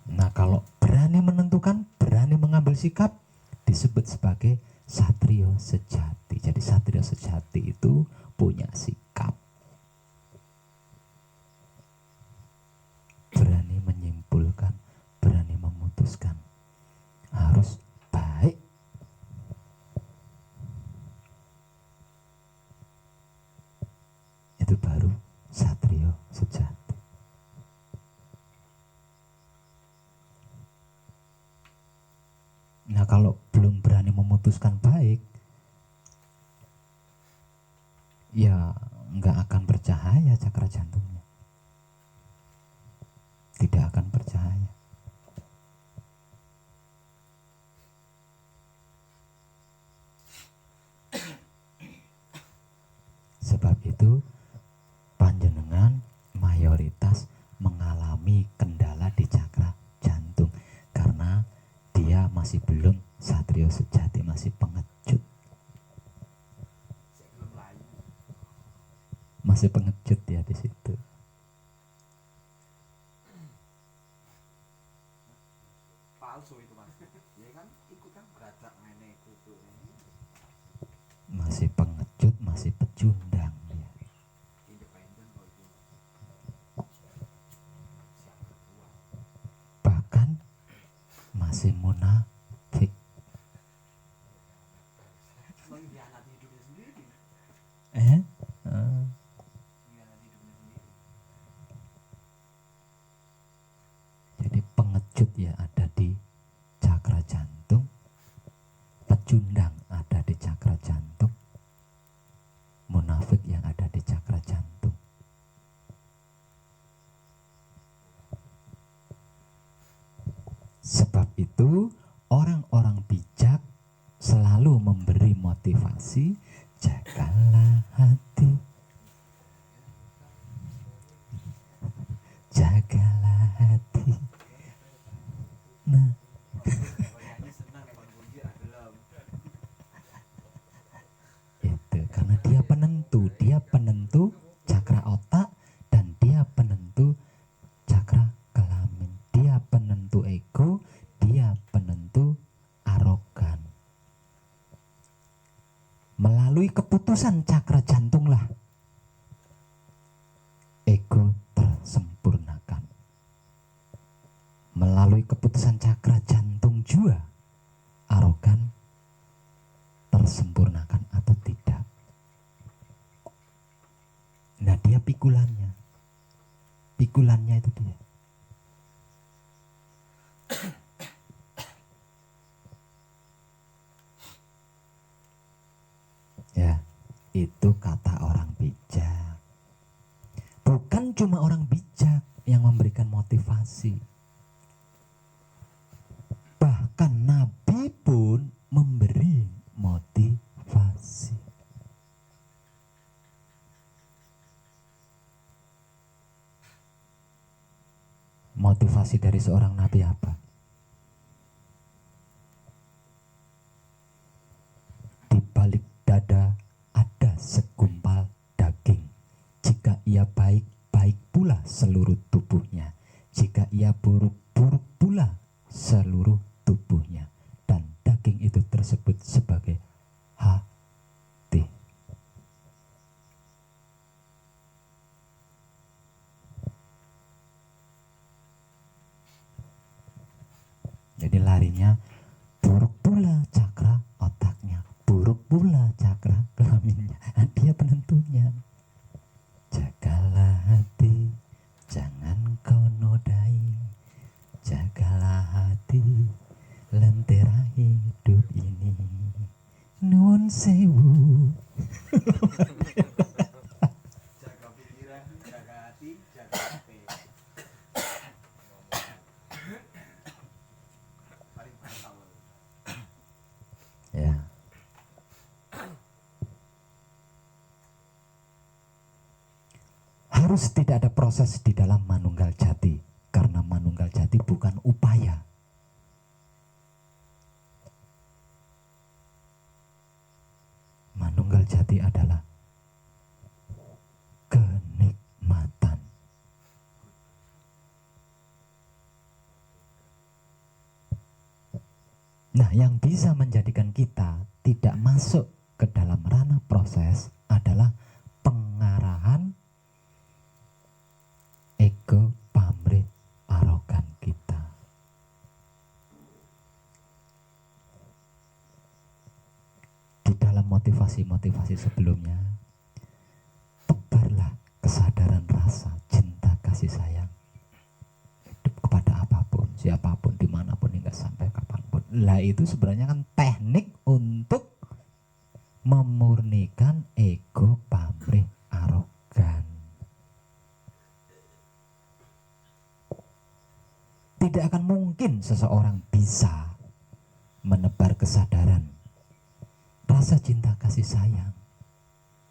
Nah, kalau berani menentukan, berani mengambil sikap, disebut sebagai satrio sejati. Jadi satrio sejati itu punya sikap, berani menyimpulkan, berani memutuskan, harus baik. Itu baru satrio sejati. Nah, kalau belum berani memutuskan baik, ya nggak akan bercahaya cakra jantungnya. Tidak akan bercahaya. Sebab itu panjenengan mayoritas mengalami kendala di cakra jantung karena dia masih belum satrio sejati, masih pengecut. Masih pengecut ya di situ. Palsu itu mas. Ya kan ikut kan beradab nenek itu. Masih pengecut. pengecut, masih pecundang dia. Independen kok itu. Siapa ketua? Bahkan masih munafik. Mengkhianati hidupnya sendiri. Eh? Mengkhianati hidupnya sendiri. Jadi pengecut ya ada di cakra jantung, pecundang ada di cakra jantung, munafik yang ada di cakra jantung. Sebab itu orang-orang bijak selalu memberi motivasi, jagalah hati, jagalah hati. Nah, Kayaknya senang nih Bang Kunci adalah itu karena dia penentu cakra otak, dan dia penentu cakra kelamin, dia penentu ego, dia penentu arogan. Melalui keputusan cakra jantunglah ego tersempurnakan. Melalui keputusan cakra jantung juga arogan tersempurnakan atau tidak. Nah, dia pikulannya itu dia. Ya, itu kata orang bijak. Bukan cuma orang bijak yang memberikan motivasi. Bahkan Nabi pun memberi motivasi. Motivasi dari seorang nabi apa? Di balik dada ada segumpal daging. Jika ia baik, baik pula seluruh tubuhnya. Jika ia buruk, buruk pula seluruh tubuhnya. Dan daging itu tersebut sebagai hati. Jadi larinya buruk pula cakra otaknya, buruk pula cakra kelaminnya. Dia penentunya. Jagalah hati, jangan kau nodai. Jagalah hati, lentera hidup ini. Nuwun sewu. jaga pikiran, jaga hati, jaga hati. Paling fatal. Ya. Harus tidak ada proses di dalam manunggal jati, karena manunggal jati bukan upaya. Manunggal jati adalah kenikmatan. Nah, yang bisa menjadikan kita tidak masuk ke dalam ranah proses adalah pengarahan ego, pamrih, arogan kita. Di dalam motivasi-motivasi sebelumnya, tebarlah kesadaran rasa cinta kasih sayang hidup kepada apapun, siapapun, dimanapun, hingga sampai kapanpun. Lah itu sebenarnya kan teknik untuk memurnikan ego, pamrih, arogan. Tidak akan mungkin seseorang bisa menebar kesadaran rasa cinta kasih sayang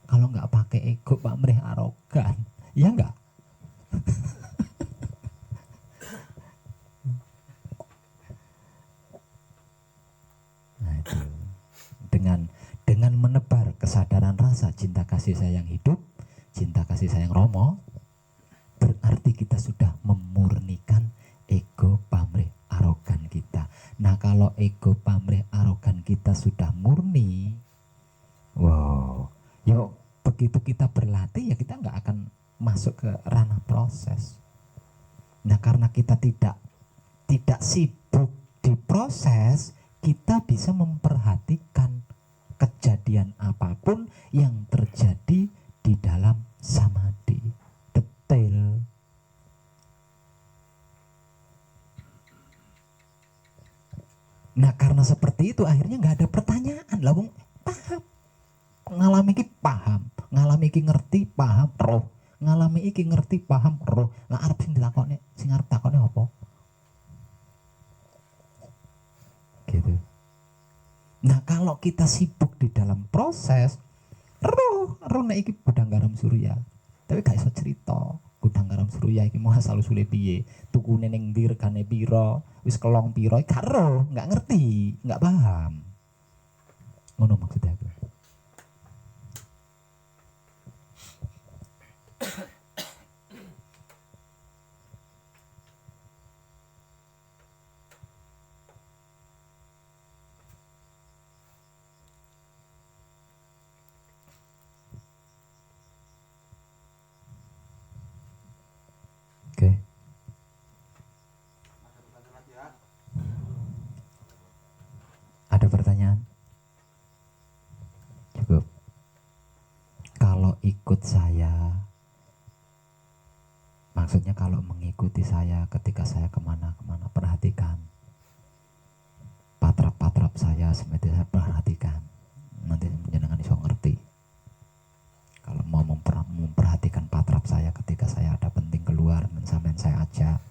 kalau nggak pakai ego, pamrih, arogan, ya nggak? Nah itu dengan menebar kesadaran rasa cinta kasih sayang hidup, cinta kasih sayang romo, berarti kita sudah memurnikan ego, pamrih, arogan kita. Nah kalau ego, pamrih, arogan kita sudah murni, wow, begitu kita berlatih ya kita nggak akan masuk ke ranah proses. Nah karena kita tidak sibuk di proses, kita bisa memperhatikan kejadian apapun yang terjadi di dalam samadhi. Detail. Nah karena seperti itu akhirnya nggak ada pertanyaan lah, wong paham, ngalami iki paham, ngalami iki ngerti paham roh, ngalami iki ngerti paham roh. Nah arep sing ditakoni, sing arep takoni apa? Gitu. Nah kalau kita sibuk di dalam proses, roh nek iki gudang garam surya, tapi gak iso cerita gudang garam surya iki mau asal usule piye, tukune ning ndi, regane pira, wis kelong pira, gak roh, gak ngerti, gak paham. Ngono maksudnya aku. Oke. Ada pertanyaan? Cukup. Kalau ikut saya, maksudnya kalau mengikuti saya ketika saya kemana-kemana, perhatikan patrap-patrap saya, seperti saya perhatikan. Nanti jenengan iso ngerti. Kalau mau memperhatikan patrap saya ketika saya ada penting keluar dan sampean saya ajak,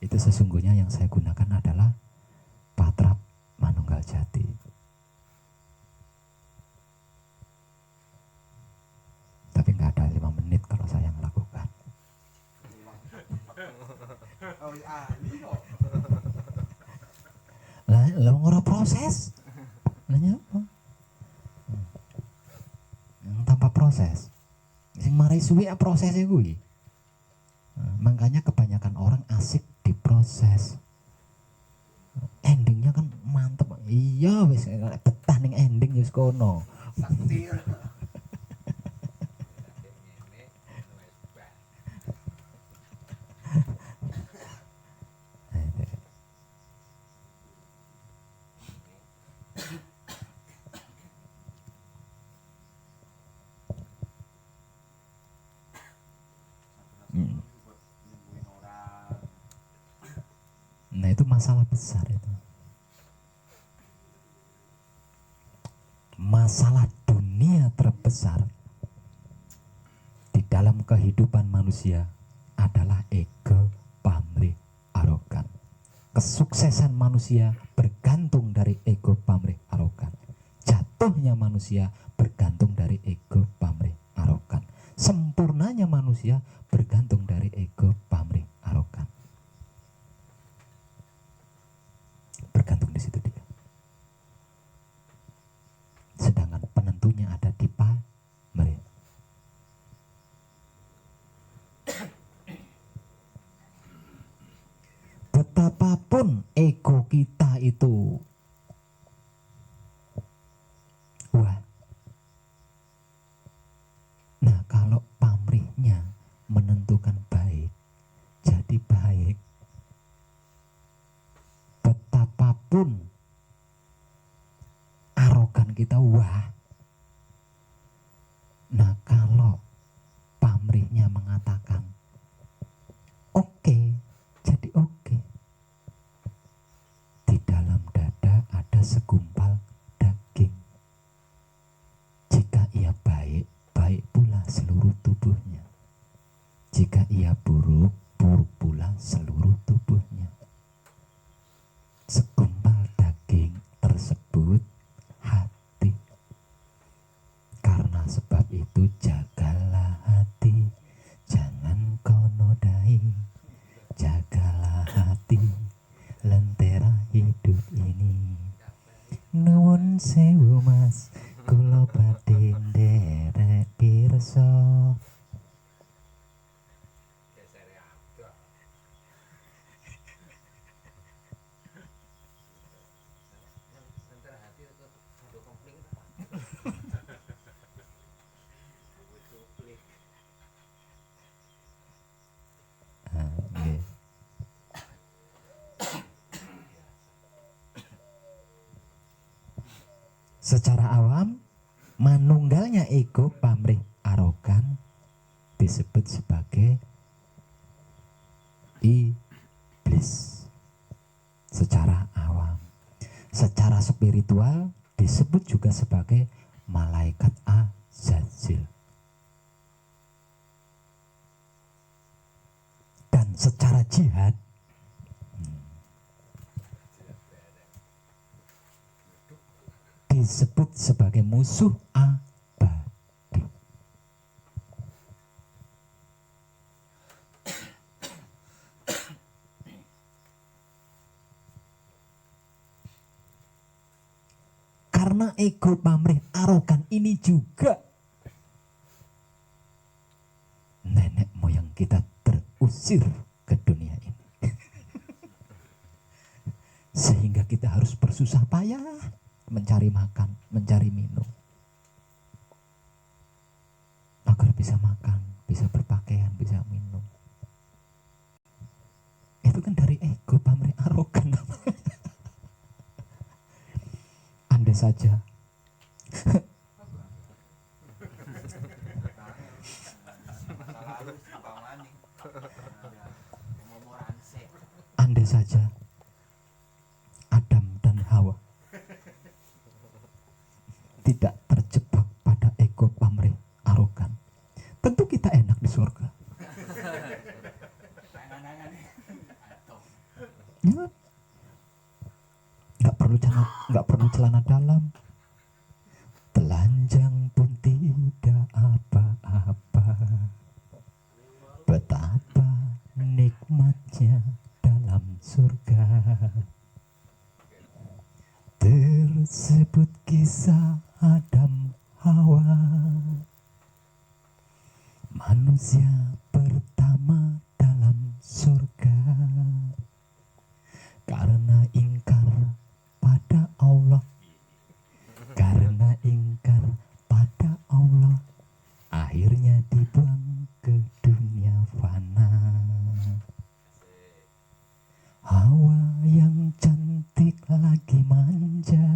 itu sesungguhnya yang saya gunakan adalah patrap manunggal jati. Tapi nggak ada 5 menit kalau saya melakukan. Oh ahli kok. Lah ngora proses. Nanya apa? Tanpa proses. Sing marai suwi prosesnya kuwi. Makanya kebanyakan orang asik di proses. Endingnya kan mantep. Iya wis betah ning ending wis kono. Sakti. Nah itu masalah besar itu. Masalah dunia terbesar di dalam kehidupan manusia adalah ego, pamrih, arogan. Kesuksesan manusia bergantung dari ego, pamrih, arogan. Jatuhnya manusia bergantung dari ego, pamrih, arogan. Sempurnanya manusia bergantung dari ego, pamrih, arogan. Bergantung di situ dia. Sedangkan penentunya ada di pamrih. Betapapun ego kita itu wah. Nah kalau pamrihnya menentukan baik, jadi baik. Betapapun arogan kita wah. Nah kalau pamrihnya mengatakan oke, jadi oke. Di dalam dada ada segumpal daging. Jika ia baik, baik pula seluruh tubuhnya. Jika ia buruk, buruk pula seluruh tubuhnya. Segumpal daging tersebut hati. Karena sebab itu jagalah hati, jangan kau nodai. Jagalah hati, lentera hidup ini. Nuwun sewu mas, kula badhe nderek pirsa. Secara awam, manunggalnya ego, pamrih, arogan disebut sebagai iblis. Secara awam. Secara spiritual disebut juga sebagai malaikat Azazil. Dan secara jihad disebut sebagai musuh abadi. Karena ego, pamrih, arogan ini juga nenek moyang kita terusir ke dunia ini. Sehingga kita harus bersusah payah mencari makan, mencari minum, agar bisa makan, bisa berpakaian, bisa minum. Itu kan dari ego, pamrih, arogan. Andai saja andai saja Adam dan Hawa tidak terjebak pada ego, pamrih, arogan, tentu kita enak di surga. Ya. Nggak perlu celana dalam, telanjang pun tidak apa-apa. Betapa nikmatnya dalam surga. Tersebut kisah Adam Hawa, manusia pertama dalam surga. Karena ingkar pada Allah, karena ingkar pada Allah, akhirnya dibuang ke dunia fana. Hawa yang cantik lagi manja,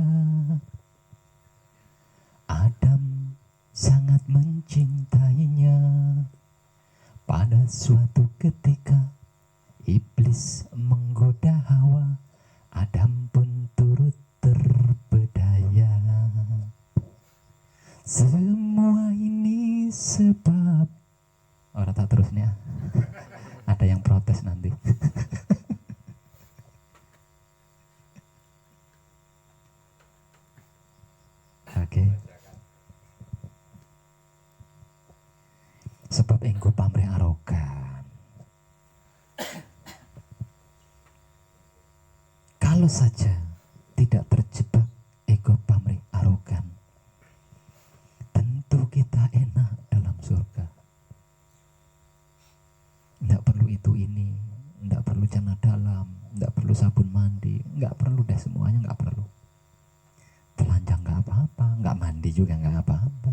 Adam sangat mencintainya. Pada suatu ketika iblis menggoda Hawa, Adam pun turut terpedaya. Semua ini sebab orang tak terusnya. Ada yang protes nanti. Oke. Sebab ego, pamrih, arogan. Kalau saja tidak terjebak ego, pamrih, arogan, tentu kita enak dalam surga. Nggak perlu itu ini, nggak perlu celana dalam, nggak perlu sabun mandi, nggak perlu deh, semuanya nggak perlu. Telanjang nggak apa-apa, nggak mandi juga nggak apa-apa.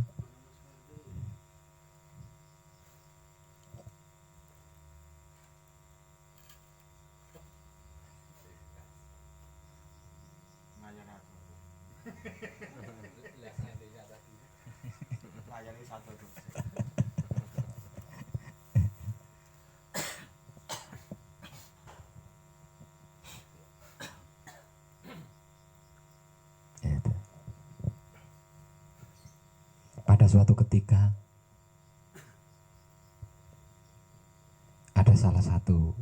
Layani satu tuh. Itu. Pada suatu ketika ada salah satu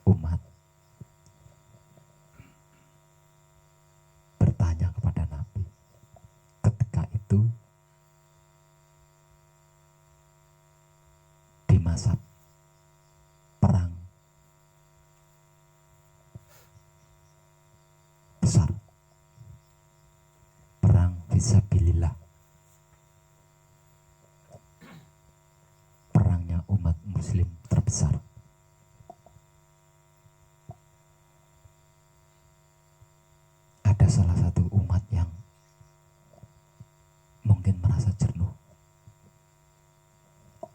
umat bertanya kepada Nabi. Ketika itu di masa perang besar, perang fisabilillah, perangnya umat muslim terbesar. Ada salah satu umat yang mungkin merasa jenuh,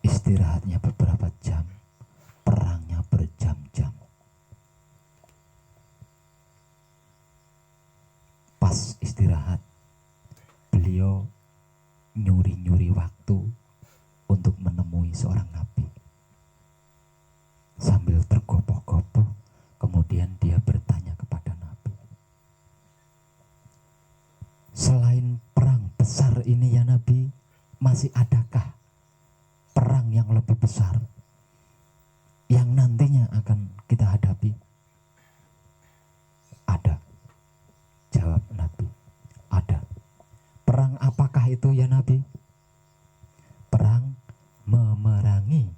istirahatnya beberapa jam, perangnya berjam-jam. nyuri-nyuri waktu untuk menemui seorang nabi. Sambil tergopoh-gopoh, kemudian dia bertanya kepada nabi, selain perang besar ini ya nabi, masih adakah perang yang lebih besar yang nantinya akan kita hadapi? Ada, jawab nabi, ada. Perang apakah itu ya nabi? Perang memerangi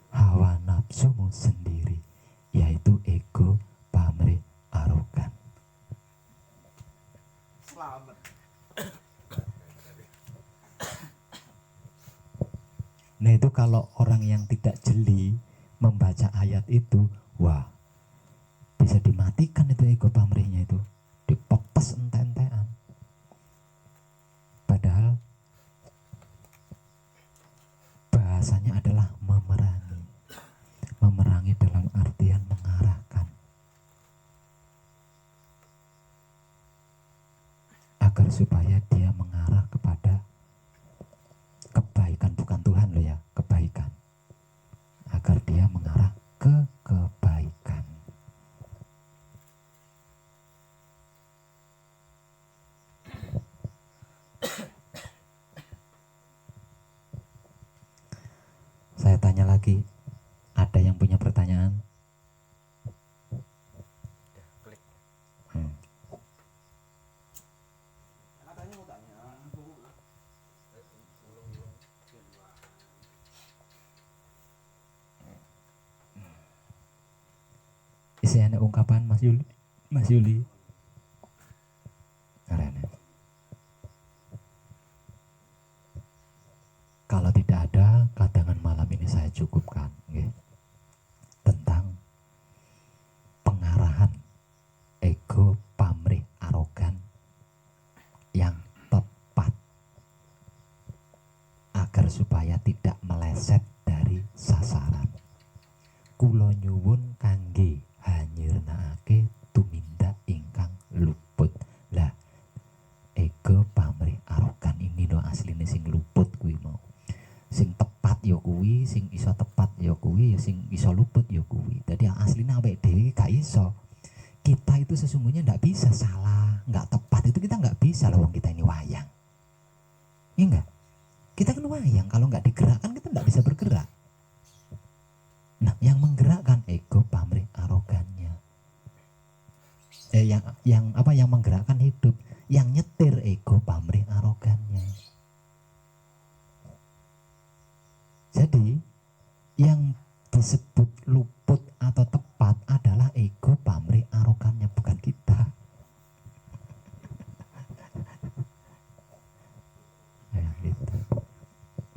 hawa nafsumu sendiri, yaitu ego, pamrih, arogan. Selamat. Nah itu kalau orang yang tidak jeli membaca ayat itu, wah, bisa dimatikan itu ego pamrihnya itu, dipepes ente-entean. Padahal bahasanya adalah memerangi. Memerangi dalam artian mengarahkan, agar supaya dia mengarah kepada kebaikan, bukan Tuhan loh ya, kebaikan. Agar dia mengarah ke kebaikan. Saya tanya lagi, ada yang punya pertanyaan? Udah klik. Katanya mau tanya. Isi ada ungkapan Mas Yuli? Mas Yuli? Karena kalau tidak ada, kadangan malam ini saya cukupkan, okay? Tentang pengarahan ego, pamrih, arogan yang tepat, agar supaya tidak meleset dari sasaran. Kula nyuwun kangge hanyirnake tumindak ingkang luput. Lah ego, pamrih, arogan ini loh asline sing luput kuwi mau. Sing tepat ya kuwi, sing iso tepat ya kuwi, ya sing iso luput ya kuwi. Dadi asline awake dhewe gak iso. Kita itu sesungguhnya nggak bisa salah, nggak tepat itu kita nggak bisa loh, wong kita ini wayang. Iya enggak? Kita kan wayang, kalau nggak digerakkan kita nggak bisa bergerak. Nah, yang menggerakkan ego, pamrih, arogannya. Yang menggerakkan hidup, yang nyetir ego, pamrih, arogannya. Jadi, yang disebut luput atau tepat adalah ego, pamrih, arogannya, bukan kita. Ya, gitu.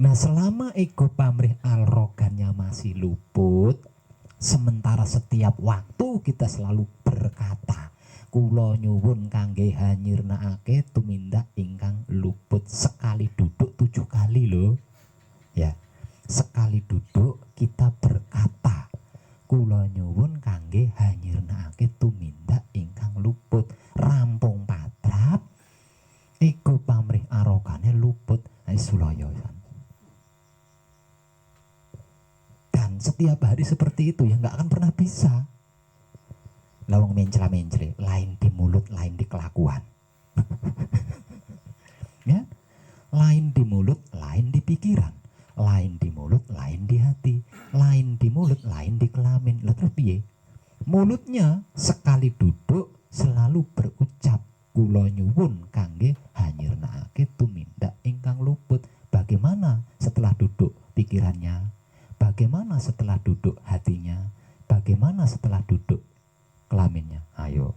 Nah, selama ego, pamrih, arogannya masih luput, sementara setiap waktu kita selalu berkata, kula nyuwun kangge hanyirnakake tumindak ingkang luput. Sekali duduk 7 kali loh. Ya. Sekali duduk kita berkata, kula nyuwun kangge hanyirnakake tumindak ingkang luput. Rampung patrap, ego, pamrih, arogane luput. Sulayasan. Dan setiap hari seperti itu ya nggak akan pernah bisa. Lawang mencela-mencele, lain di mulut, lain di kelakuan. Ya, lain di mulut, lain di pikiran, lain di mulut, lain di hati, lain di mulut, lain di kelamin. Lah terus piye? Mulutnya sekali duduk selalu berucap, kula nyuwun kangge hanyirnakake tumindak ingkang luput. Bagaimana setelah duduk pikirannya? Bagaimana setelah duduk hatinya? Bagaimana setelah duduk kelaminnya? Ayo.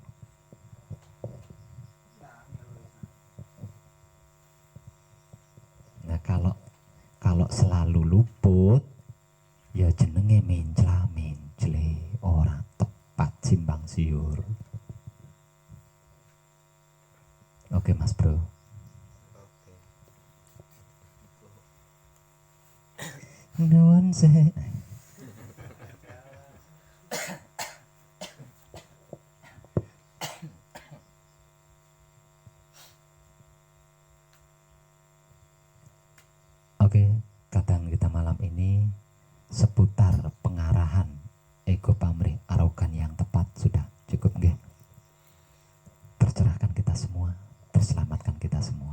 Nah, kalau selalu luput, ya jenenge mencela-mencele, ora tepat, simbang siur. Oke, Mas Bro. Oke. Nuwun sih. kesempatan kita malam ini seputar pengarahan ego pamrih arogan yang tepat sudah cukup nggih. Tercerahkan kita semua, terselamatkan kita semua.